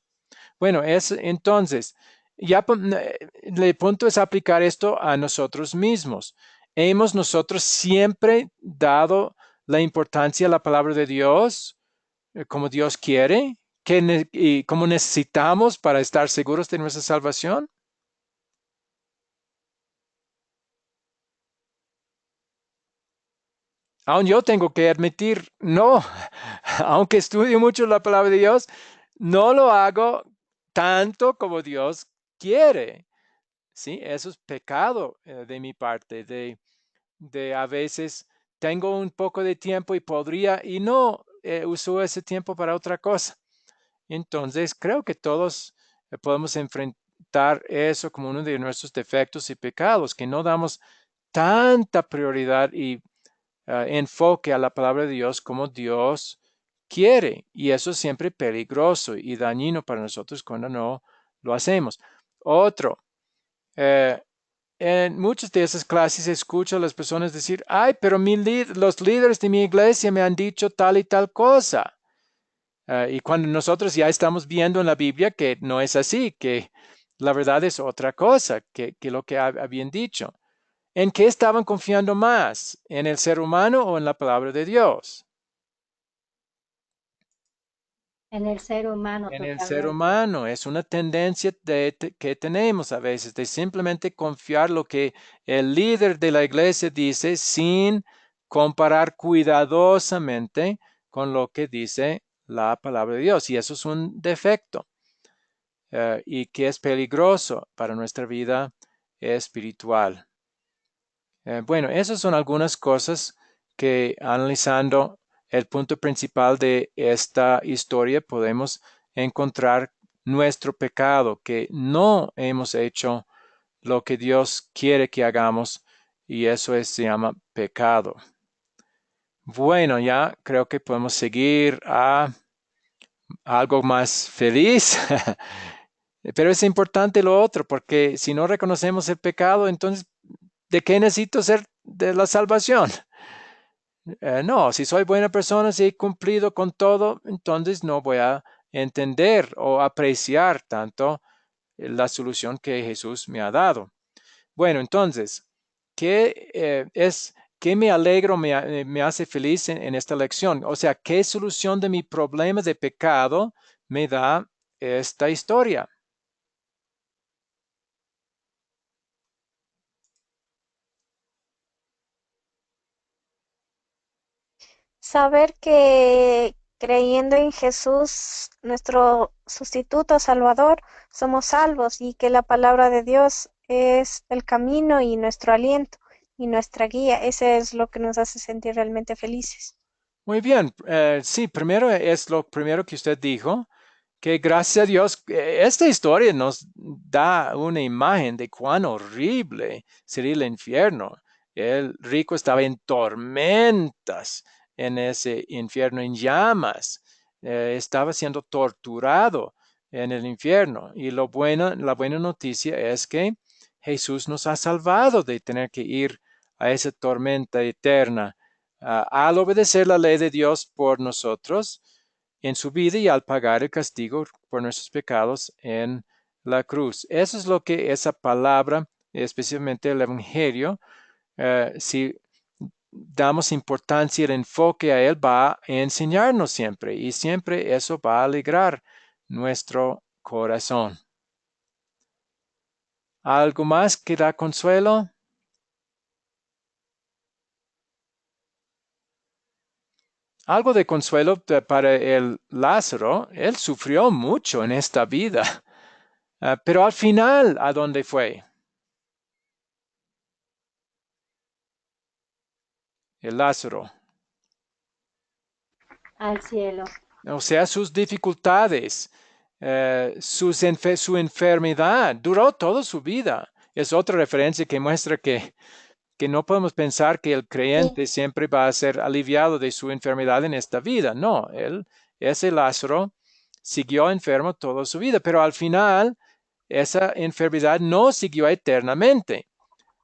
Bueno, entonces, ya el punto es aplicar esto a nosotros mismos. ¿Hemos nosotros siempre dado la importancia a la palabra de Dios como Dios quiere? ¿Y como necesitamos para estar seguros de nuestra salvación? Aún yo tengo que admitir, no, aunque estudio mucho la palabra de Dios, no lo hago tanto como Dios quiere. Sí, eso es pecado de mi parte, de a veces tengo un poco de tiempo y podría, y no uso ese tiempo para otra cosa. Entonces, creo que todos podemos enfrentar eso como uno de nuestros defectos y pecados, que no damos tanta prioridad y enfoque a la palabra de Dios como Dios quiere. Y eso es siempre peligroso y dañino para nosotros cuando no lo hacemos. Otro, eh, en muchas de esas clases escucho a las personas decir, ay, pero los líderes de mi iglesia me han dicho tal y tal cosa. Y cuando nosotros ya estamos viendo en la Biblia que no es así, que la verdad es otra cosa que lo que habían dicho. ¿En qué estaban confiando más? ¿En el ser humano o en la palabra de Dios? en el ser humano En el ser totalmente. humano. Es una tendencia que tenemos a veces de simplemente confiar lo que el líder de la iglesia dice sin comparar cuidadosamente con lo que dice la palabra de Dios. Y eso es un defecto y que es peligroso para nuestra vida espiritual. Bueno, esas son algunas cosas que analizando el punto principal de esta historia podemos encontrar nuestro pecado, que no hemos hecho lo que Dios quiere que hagamos y eso se llama pecado. Bueno, ya creo que podemos seguir a algo más feliz. Pero es importante lo otro, porque si no reconocemos el pecado, entonces, ¿de qué necesito ser de la salvación? No, si soy buena persona, si he cumplido con todo, entonces no voy a entender o apreciar tanto la solución que Jesús me ha dado. Bueno, entonces, ¿qué me alegro, me hace feliz en esta lección? O sea, ¿qué solución de mi problema de pecado me da esta historia? Saber que creyendo en Jesús, nuestro sustituto salvador, somos salvos y que la palabra de Dios es el camino y nuestro aliento y nuestra guía. Ese es lo que nos hace sentir realmente felices. Muy bien, sí, primero es lo primero que usted dijo, que gracias a Dios, esta historia nos da una imagen de cuán horrible sería el infierno. El rico estaba en tormentas en ese infierno, en llamas, estaba siendo torturado en el infierno. Y la buena noticia es que Jesús nos ha salvado de tener que ir a esa tormenta eterna al obedecer la ley de Dios por nosotros en su vida y al pagar el castigo por nuestros pecados en la cruz. Eso es lo que esa palabra, especialmente el Evangelio, si damos importancia y el enfoque a él, va a enseñarnos siempre y siempre eso va a alegrar nuestro corazón. ¿Algo más que da consuelo? algo de consuelo para el Lázaro. Él sufrió mucho en esta vida. Pero al final, ¿a dónde fue? El Lázaro. al cielo. O sea, sus dificultades, su enfermedad, duró toda su vida. Es otra referencia que muestra que no podemos pensar que el Sí, creyente siempre va a ser aliviado de su enfermedad en esta vida. No, ese Lázaro siguió enfermo toda su vida, pero al final esa enfermedad no siguió eternamente.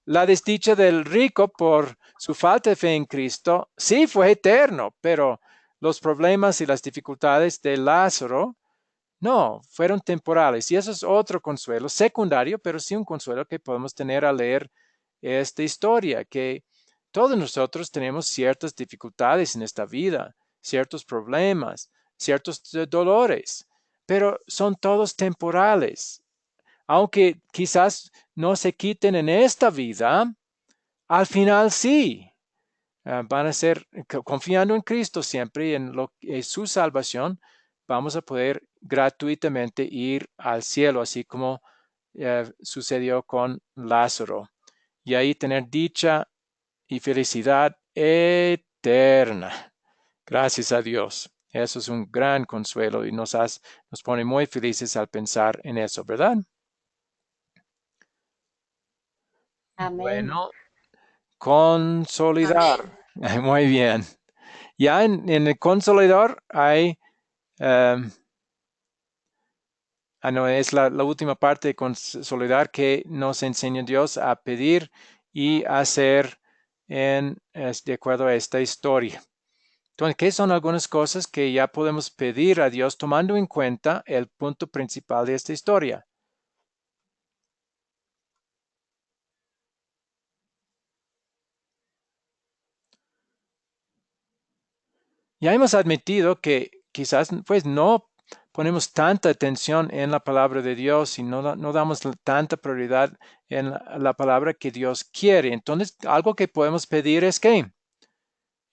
La desdicha del rico por su falta de fe en Cristo sí fue eterno, pero los problemas y las dificultades de Lázaro no, fueron temporales. Y eso es otro consuelo, secundario, pero sí un consuelo que podemos tener al leer esta historia, que todos nosotros tenemos ciertas dificultades en esta vida, ciertos problemas, ciertos dolores, pero son todos temporales. Aunque quizás no se quiten en esta vida, al final sí. Van a ser, confiando en Cristo siempre y en su salvación, vamos a poder gratuitamente ir al cielo, así como sucedió con Lázaro, y ahí tener dicha y felicidad eterna. Gracias a Dios. Eso es un gran consuelo y nos pone muy felices al pensar en eso, ¿verdad? amén. Bueno, consolidar. Amén. Muy bien. Ya en el consolidar hay, um, no, es la última parte de consolidar que nos enseña Dios a pedir y hacer de acuerdo a esta historia. Entonces, ¿qué son algunas cosas que ya podemos pedir a Dios tomando en cuenta el punto principal de esta historia? Ya hemos admitido que quizás pues no ponemos tanta atención en la palabra de Dios y no damos tanta prioridad en la palabra que Dios quiere. Entonces, algo que podemos pedir es que,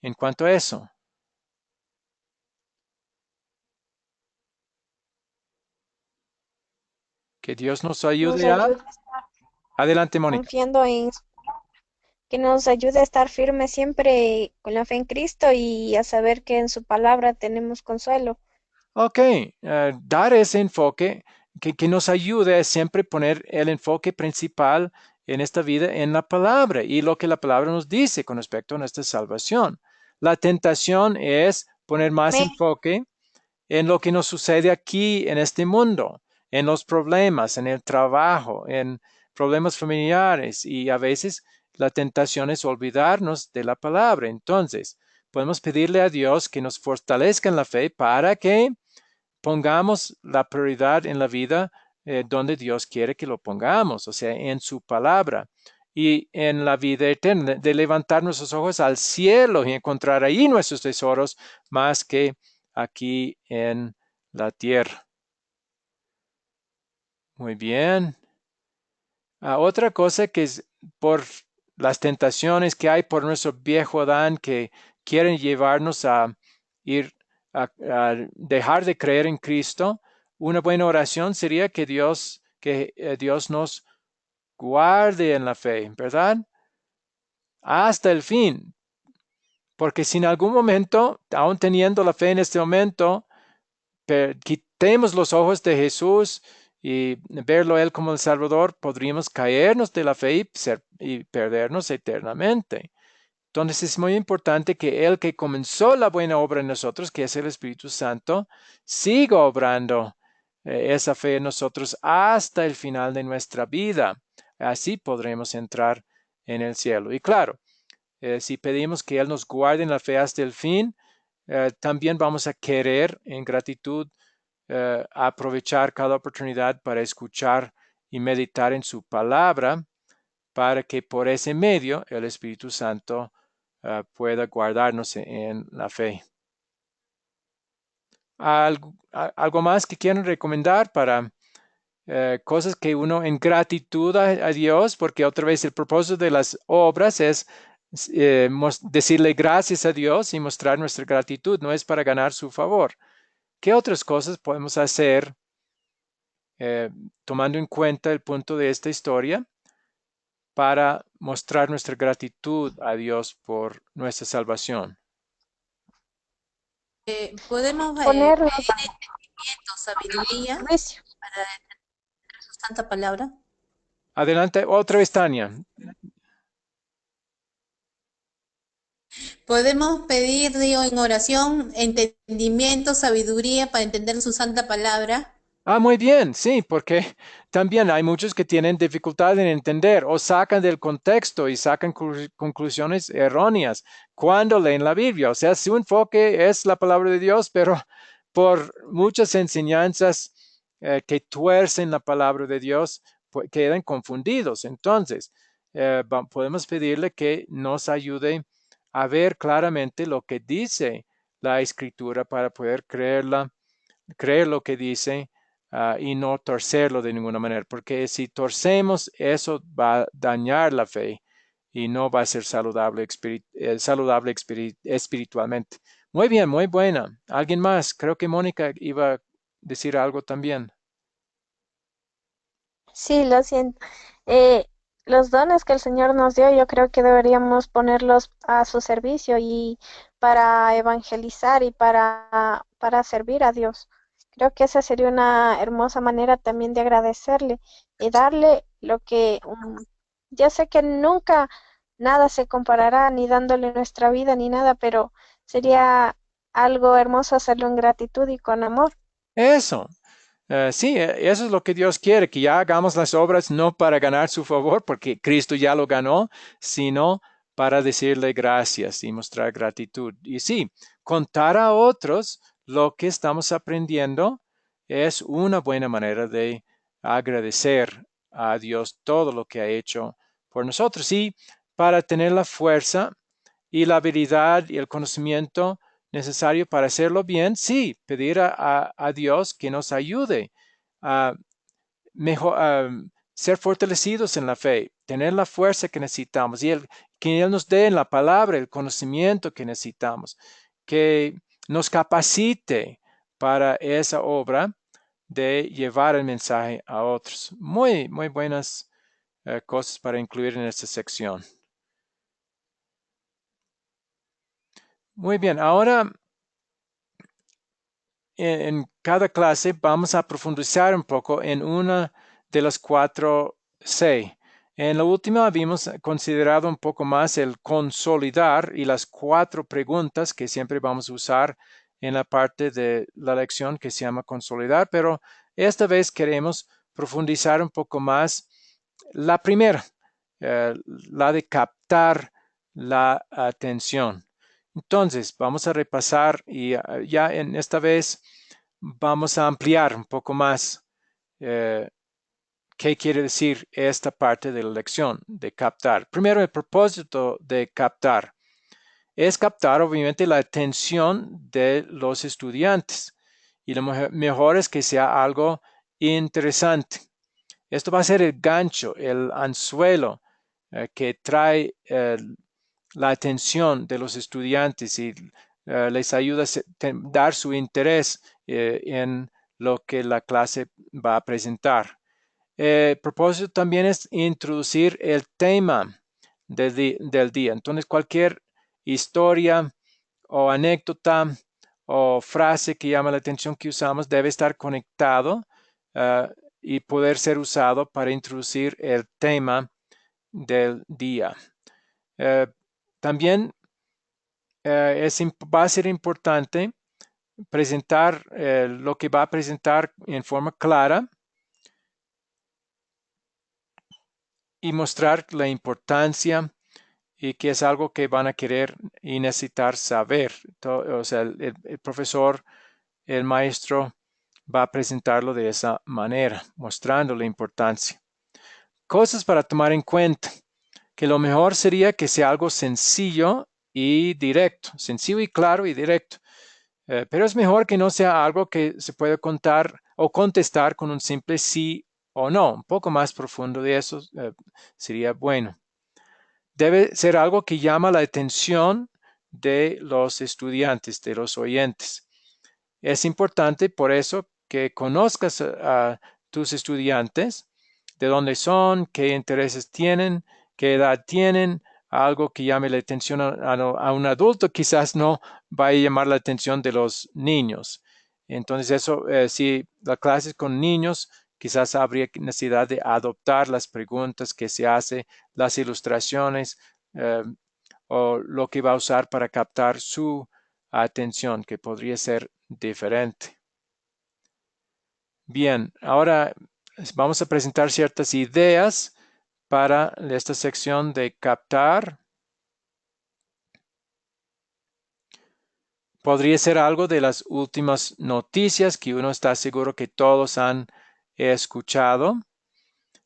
en cuanto a eso, que Dios nos Nos ayude a... ayude Adelante, Mónica. confiando en que nos ayude a estar firmes siempre con la fe en Cristo y a saber que en su palabra tenemos consuelo. Ok, dar ese enfoque que nos ayude a siempre poner el enfoque principal en esta vida en la palabra y lo que la palabra nos dice con respecto a nuestra salvación. La tentación es poner más Amén. enfoque en lo que nos sucede aquí en este mundo, en los problemas, en el trabajo, en problemas familiares y a veces la tentación es olvidarnos de la palabra. Entonces, podemos pedirle a Dios que nos fortalezca en la fe para que pongamos la prioridad en la vida donde Dios quiere que lo pongamos, o sea, en su palabra y en la vida eterna, de levantar nuestros ojos al cielo y encontrar ahí nuestros tesoros más que aquí en la tierra. Muy bien. Otra cosa que es por las tentaciones que hay por nuestro viejo Adán que quieren llevarnos a ir a dejar de creer en Cristo, una buena oración sería que Dios nos guarde en la fe, ¿verdad? Hasta el fin, porque si en algún momento, aún teniendo la fe en este momento, quitemos los ojos de Jesús y verlo a Él como el Salvador, podríamos caernos de la fe y perdernos eternamente. Entonces es muy importante que el que comenzó la buena obra en nosotros, que es el Espíritu Santo, siga obrando esa fe en nosotros hasta el final de nuestra vida. Así podremos entrar en el cielo. Y claro, si pedimos que Él nos guarde en la fe hasta el fin, también vamos a querer en gratitud aprovechar cada oportunidad para escuchar y meditar en su palabra para que por ese medio el Espíritu Santo pueda guardarnos en la fe. ¿Algo más que quieran recomendar para cosas que uno en gratitud a Dios, porque otra vez el propósito de las obras es decirle gracias a Dios y mostrar nuestra gratitud, no es para ganar su favor. ¿Qué otras cosas podemos hacer tomando en cuenta el punto de esta historia para mostrar nuestra gratitud a Dios por nuestra salvación? Podemos Ponerlos pedir entendimiento, sabiduría a juicio. para entender su santa palabra. Adelante, otra vez, Tania. Podemos pedir, digo, en oración, entendimiento, sabiduría para entender su santa palabra. Muy bien, sí, porque también hay muchos que tienen dificultad en entender o sacan del contexto y sacan conclusiones erróneas cuando leen la Biblia. O sea, su enfoque es la palabra de Dios, pero por muchas enseñanzas que tuercen la palabra de Dios, quedan confundidos. Entonces, podemos pedirle que nos ayude a ver claramente lo que dice la Escritura para poder creer lo que dice y no torcerlo de ninguna manera, porque si torcemos eso va a dañar la fe y no va a ser saludable, espiritualmente. Muy bien, muy buena. ¿Alguien más? Creo que Mónica iba a decir algo también. Sí, lo siento. Eh, los dones que el Señor nos dio, yo creo que deberíamos ponerlos a su servicio y para evangelizar y para servir a Dios. Creo que esa sería una hermosa manera también de agradecerle y darle lo que ya sé que nunca nada se comparará ni dándole nuestra vida ni nada, pero sería algo hermoso hacerlo en gratitud y con amor. Eso. Sí, eso es lo que Dios quiere, que ya hagamos las obras no para ganar su favor, porque Cristo ya lo ganó, sino para decirle gracias y mostrar gratitud. Y sí, contar a otros lo que estamos aprendiendo es una buena manera de agradecer a Dios todo lo que ha hecho por nosotros. Y para tener la fuerza y la habilidad y el conocimiento necesario para hacerlo bien, sí, pedir a Dios que nos ayude a, mejor, a ser fortalecidos en la fe, tener la fuerza que necesitamos y que Él nos dé en la palabra el conocimiento que necesitamos, que nos capacite para esa obra de llevar el mensaje a otros. Muy, muy buenas cosas para incluir en esta sección. Muy bien, ahora en cada clase vamos a profundizar un poco en una de las 4C. En la última habíamos considerado un poco más el consolidar y las 4 preguntas que siempre vamos a usar en la parte de la lección que se llama consolidar, pero esta vez queremos profundizar un poco más la primera, la de captar la atención. Entonces, vamos a repasar y ya en esta vez vamos a ampliar un poco más qué quiere decir esta parte de la lección de captar. Primero, el propósito de captar es captar obviamente la atención de los estudiantes y lo mejor es que sea algo interesante. Esto va a ser el gancho, el anzuelo que trae la atención de los estudiantes y les ayuda a dar su interés en lo que la clase va a presentar. El propósito también es introducir el tema del día. Entonces, cualquier historia o anécdota o frase que llama la atención que usamos debe estar conectado y poder ser usado para introducir el tema del día. También va a ser importante presentar lo que va a presentar en forma clara y mostrar la importancia y que es algo que van a querer y necesitar saber. O sea, el profesor, el maestro va a presentarlo de esa manera, mostrando la importancia. Cosas para tomar en cuenta, que lo mejor sería que sea algo sencillo y directo, sencillo y claro y directo. Pero es mejor que no sea algo que se pueda contar o contestar con un simple sí o no. Un poco más profundo de eso sería bueno. debe ser algo que llama la atención de los estudiantes, de los oyentes. Es importante por eso que conozcas a tus estudiantes, de dónde son, qué intereses tienen, qué edad tienen, algo que llame la atención a un adulto quizás no va a llamar la atención de los niños. Entonces eso, si la clase es con niños, quizás habría necesidad de adoptar las preguntas que se hace, las ilustraciones o lo que va a usar para captar su atención, que podría ser diferente. Bien, ahora vamos a presentar ciertas ideas para esta sección de captar. Podría ser algo de las últimas noticias que uno está seguro que todos han escuchado.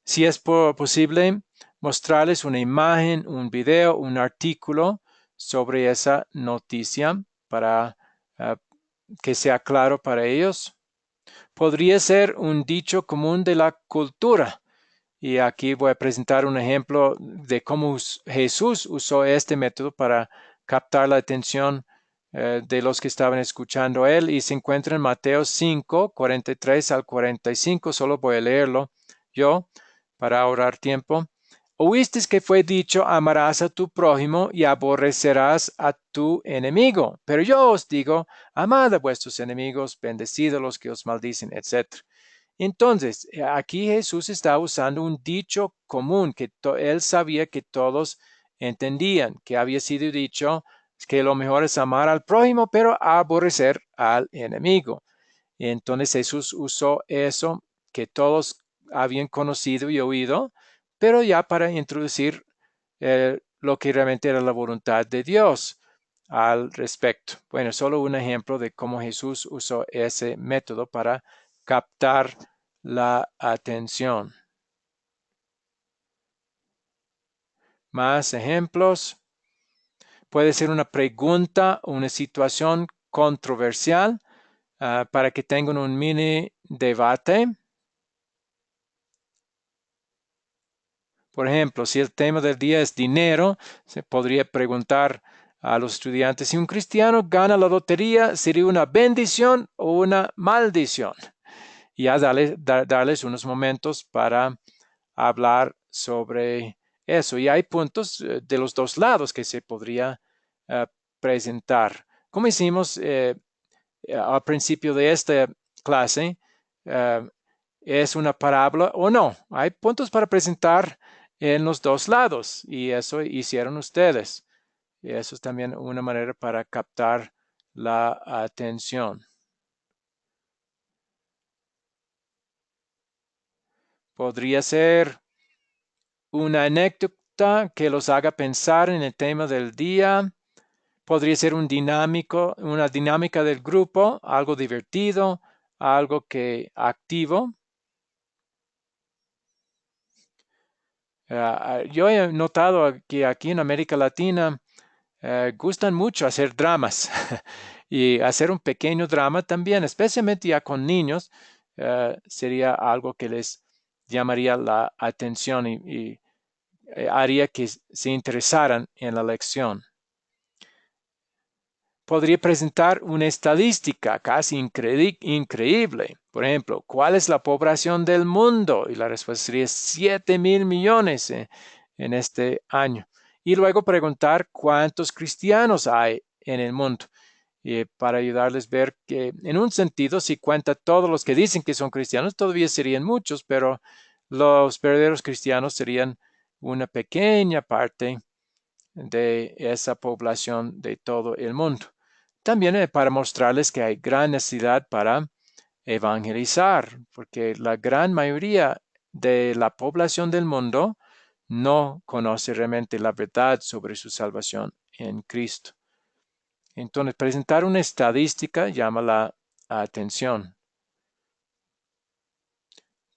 Si es posible, mostrarles una imagen, un video, un artículo sobre esa noticia para que sea claro para ellos. Podría ser un dicho común de la cultura. Y aquí voy a presentar un ejemplo de cómo Jesús usó este método para captar la atención de los que estaban escuchando a él. Y se encuentra en Mateo 5, 43 al 45. Solo voy a leerlo yo para ahorrar tiempo. Oíste que fue dicho, amarás a tu prójimo y aborrecerás a tu enemigo. Pero yo os digo, amad a vuestros enemigos, bendecid a los que os maldicen, etc. Entonces, aquí Jesús está usando un dicho común que él sabía que todos entendían, que había sido dicho que lo mejor es amar al prójimo, pero aborrecer al enemigo. Entonces Jesús usó eso que todos habían conocido y oído, pero ya para introducir lo que realmente era la voluntad de Dios al respecto. Bueno, solo un ejemplo de cómo Jesús usó ese método para captar la atención. Más ejemplos. Puede ser una pregunta o una situación controversial para que tengan un mini debate. Por ejemplo, si el tema del día es dinero, se podría preguntar a los estudiantes si un cristiano gana la lotería, ¿sería una bendición o una maldición? Y ya darles unos momentos para hablar sobre eso. Y hay puntos de los dos lados que se podría presentar. Como hicimos al principio de esta clase, ¿es una parábola o no? Hay puntos para presentar en los dos lados y eso hicieron ustedes. Y eso es también una manera para captar la atención. Podría ser una anécdota que los haga pensar en el tema del día. Podría ser una dinámica del grupo, algo divertido, algo que activo. Yo he notado que aquí en América Latina gustan mucho hacer dramas y hacer un pequeño drama también, especialmente ya con niños, sería algo que les llamaría la atención y haría que se interesaran en la lección. Podría presentar una estadística casi increíble. Por ejemplo, ¿cuál es la población del mundo? Y la respuesta sería 7,000 millones en este año. Y luego preguntar cuántos cristianos hay en el mundo. Para ayudarles a ver que en un sentido, si cuenta todos los que dicen que son cristianos, todavía serían muchos, pero los verdaderos cristianos serían una pequeña parte de esa población de todo el mundo. También para mostrarles que hay gran necesidad para evangelizar, porque la gran mayoría de la población del mundo no conoce realmente la verdad sobre su salvación en Cristo. Entonces, presentar una estadística llama la atención.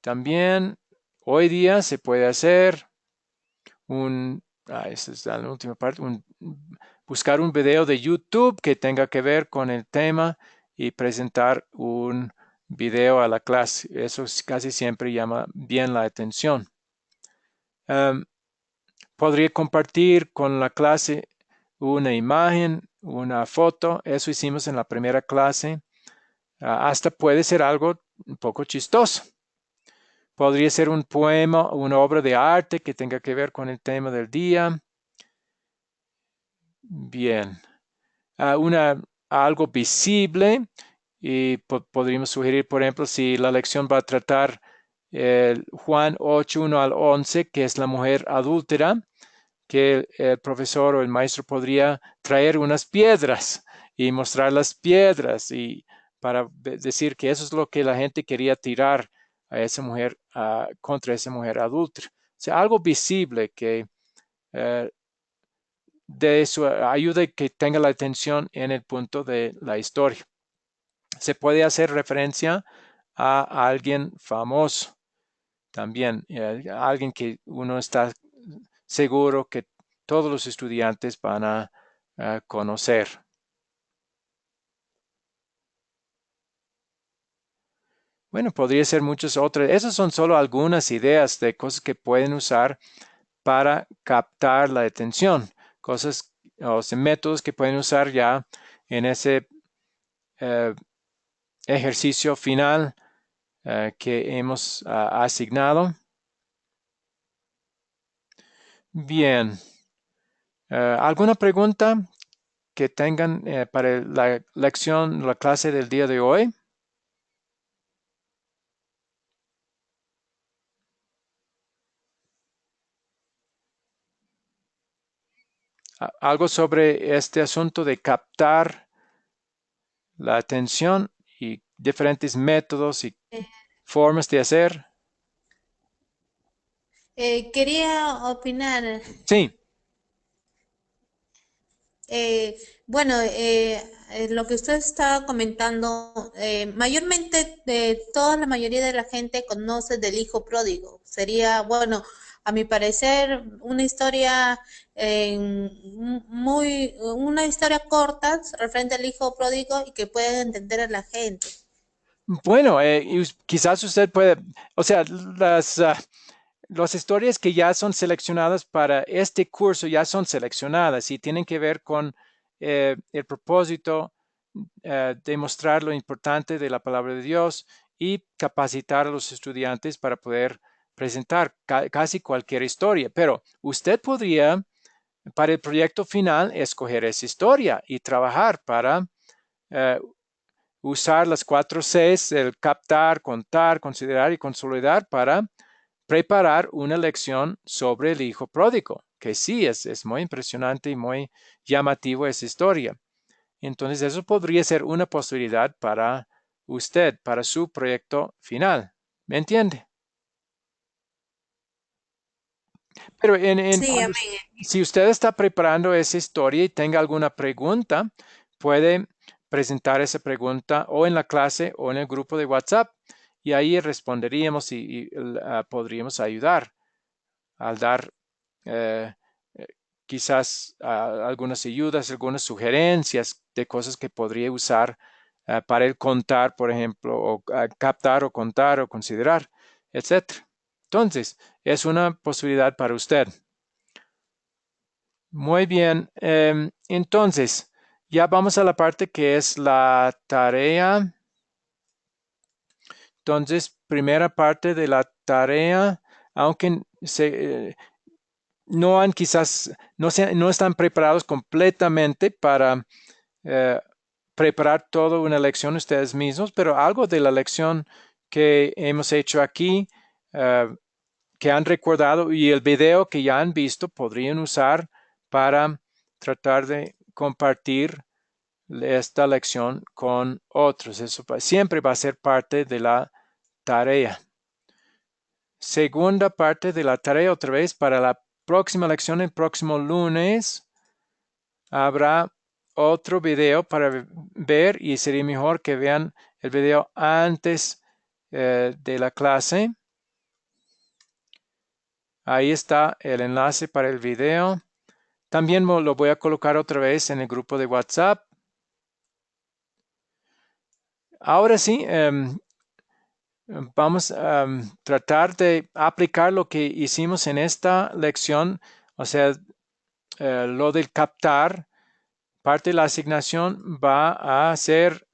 También hoy día se puede hacer esta es la última parte, buscar un video de YouTube que tenga que ver con el tema y presentar un video a la clase. Eso casi siempre llama bien la atención. podría compartir con la clase una imagen, una foto. Eso hicimos en la primera clase. Hasta puede ser algo un poco chistoso. Podría ser un poema, una obra de arte que tenga que ver con el tema del día. Bien. Algo visible y podríamos sugerir, por ejemplo, si la lección va a tratar Juan 8, 1 al 11, que es la mujer adúltera, que el profesor o el maestro podría traer unas piedras y mostrar las piedras y para decir que eso es lo que la gente quería tirar a esa mujer, contra esa mujer adúltera. O sea, algo visible que de su ayuda que tenga la atención en el punto de la historia. Se puede hacer referencia a alguien famoso también, alguien que uno está seguro que todos los estudiantes van a conocer. Bueno, podría ser muchas otras. Esas son solo algunas ideas de cosas que pueden usar para captar la atención, cosas o métodos que pueden usar ya en ese ejercicio final que hemos asignado. Bien. ¿Alguna pregunta que tengan para la lección, la clase del día de hoy? Algo sobre este asunto de captar la atención y diferentes métodos y formas de hacer. Quería opinar. Sí, Bueno, lo que usted estaba comentando, mayormente toda la mayoría de la gente conoce del hijo pródigo. Sería, bueno, a mi parecer, una historia una historia corta referente al hijo pródigo y que pueda entender a la gente. bueno, y quizás usted puede, o sea, las historias que ya son seleccionadas para este curso ya son seleccionadas y tienen que ver con el propósito de mostrar lo importante de la palabra de Dios y capacitar a los estudiantes para poder presentar casi cualquier historia. Pero usted podría, para el proyecto final, escoger esa historia y trabajar para eh, usar las 4 Cs, el captar, contar, considerar y consolidar para preparar una lección sobre el hijo pródigo, que sí es muy impresionante y muy llamativo esa historia. Entonces, eso podría ser una posibilidad para usted, para su proyecto final. ¿Me entiende? Pero Sí, amén. si usted está preparando esa historia y tenga alguna pregunta, puede presentar esa pregunta o en la clase o en el grupo de WhatsApp y ahí responderíamos y podríamos ayudar al dar eh, eh, quizás algunas ayudas, algunas sugerencias de cosas que podría usar para el contar, por ejemplo, o captar o contar o considerar, etcétera. Entonces, es una posibilidad para usted. Muy bien. Entonces, ya vamos a la parte que es la tarea. Entonces, primera parte de la tarea, aunque no han quizás, no están preparados completamente para eh, preparar toda una lección ustedes mismos, pero algo de la lección que hemos hecho aquí, eh, que han recordado y el video que ya han visto, podrían usar para tratar de compartir esta lección con otros. Eso siempre va a ser parte de la tarea. Segunda parte de la tarea otra vez para la próxima lección, el próximo lunes, habrá otro video para ver y sería mejor que vean el video antes de la clase. Ahí está el enlace para el video. También lo voy a colocar otra vez en el grupo de WhatsApp. Ahora sí, vamos a tratar de aplicar lo que hicimos en esta lección, O sea, lo del captar, parte de la asignación va a ser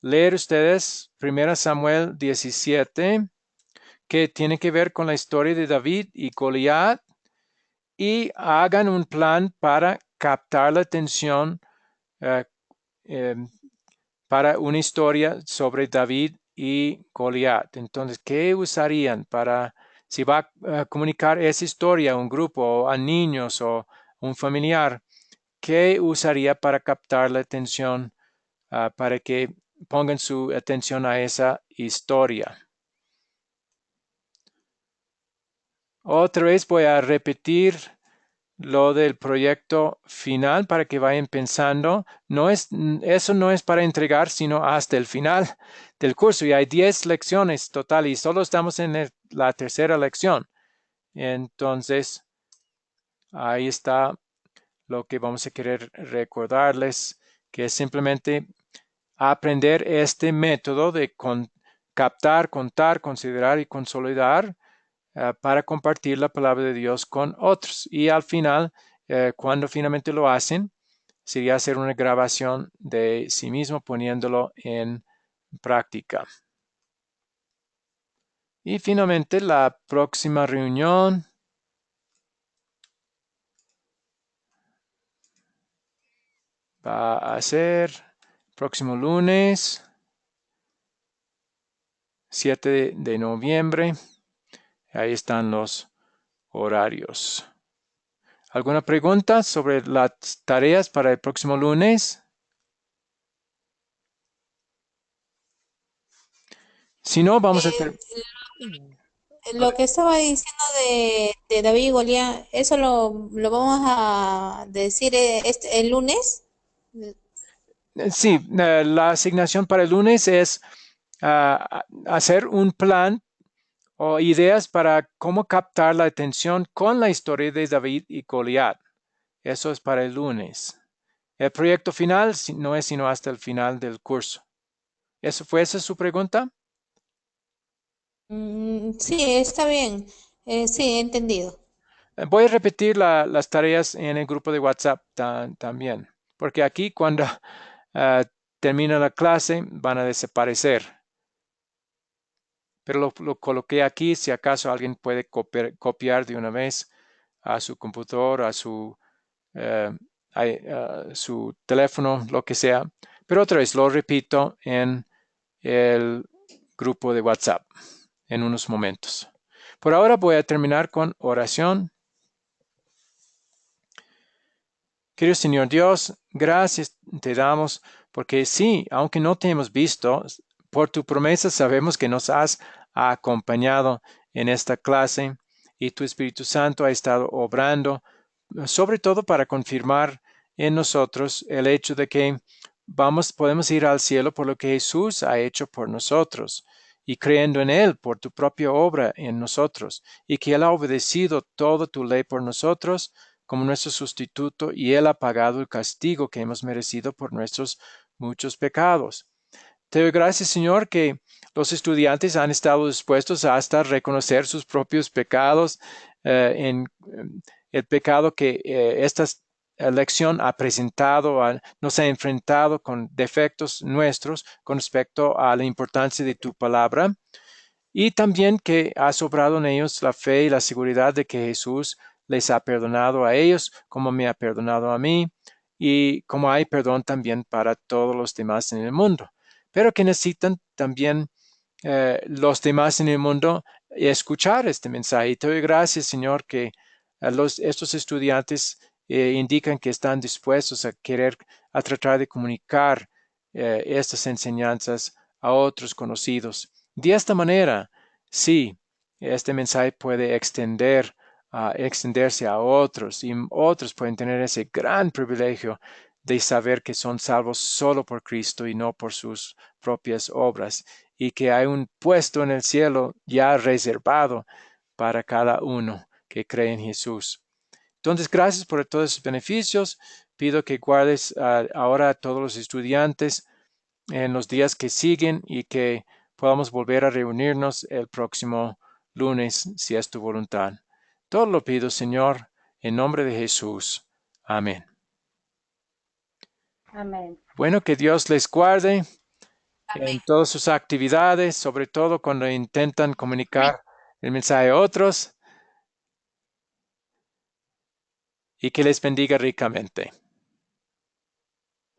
leer ustedes 1 Samuel 17, que tiene que ver con la historia de David y Goliat, y hagan un plan para captar la atención eh, eh, para una historia sobre David y Goliat. Entonces, ¿qué usarían para, si va a comunicar esa historia a un grupo, o a niños o un familiar, qué usaría para captar la atención, para que pongan su atención a esa historia? Otra vez voy a repetir lo del proyecto final para que vayan pensando. Eso no es para entregar, sino hasta el final del curso. Y hay 10 lecciones total y solo estamos en la tercera lección. Entonces, ahí está lo que vamos a querer recordarles, que es simplemente aprender este método de captar, contar, considerar y consolidar, para compartir la palabra de Dios con otros. Y al final, cuando finalmente lo hacen, sería hacer una grabación de sí mismo poniéndolo en práctica. Y finalmente, la próxima reunión va a ser próximo lunes 7 de noviembre. Ahí están los horarios. ¿Alguna pregunta sobre las tareas para el próximo lunes? Si no, vamos a Eh, hacer. lo que estaba diciendo de David y Goliat, ¿eso lo vamos a decir el lunes? Sí, la asignación para el lunes es hacer un plan o ideas para cómo captar la atención con la historia de David y Goliat. Eso es para el lunes. El proyecto final no es sino hasta el final del curso. ¿Esa es su pregunta? Sí, está bien. Sí, he entendido. Voy a repetir las tareas en el grupo de WhatsApp también, porque aquí cuando ah, termina la clase van a desaparecer. Pero lo coloqué aquí si acaso alguien puede copiar de una vez a su computador, eh, a su teléfono, lo que sea. Pero otra vez lo repito en el grupo de WhatsApp en unos momentos. Por ahora voy a terminar con oración. Querido Señor Dios, gracias te damos porque sí, aunque no te hemos visto, por tu promesa sabemos que nos has acompañado en esta clase y tu Espíritu Santo ha estado obrando, sobre todo para confirmar en nosotros el hecho de que podemos ir al cielo por lo que Jesús ha hecho por nosotros y creyendo en Él por tu propia obra en nosotros y que Él ha obedecido toda tu ley por nosotros como nuestro sustituto y Él ha pagado el castigo que hemos merecido por nuestros muchos pecados. Te doy gracias, Señor, que los estudiantes han estado dispuestos hasta reconocer sus propios pecados, en el pecado que esta lección ha presentado, nos ha enfrentado con defectos nuestros con respecto a la importancia de tu palabra y también que ha sobrado en ellos la fe y la seguridad de que Jesús les ha perdonado a ellos como me ha perdonado a mí y como hay perdón también para todos los demás en el mundo, pero que necesitan también los demás en el mundo escuchar este mensaje. Y te doy gracias, Señor, que estos estudiantes indican que están dispuestos a tratar de comunicar estas enseñanzas a otros conocidos. De esta manera, sí, este mensaje puede extenderse a otros y otros pueden tener ese gran privilegio de saber que son salvos solo por Cristo y no por sus propias obras y que hay un puesto en el cielo ya reservado para cada uno que cree en Jesús. Entonces, gracias por todos esos beneficios. Pido que guardes ahora a todos los estudiantes en los días que siguen y que podamos volver a reunirnos el próximo lunes, si es tu voluntad. Todo lo pido, Señor, En nombre de Jesús. Amén. Amén. Bueno, que Dios les guarde Amén. en todas sus actividades, sobre todo cuando intentan comunicar el mensaje a otros, y que les bendiga ricamente.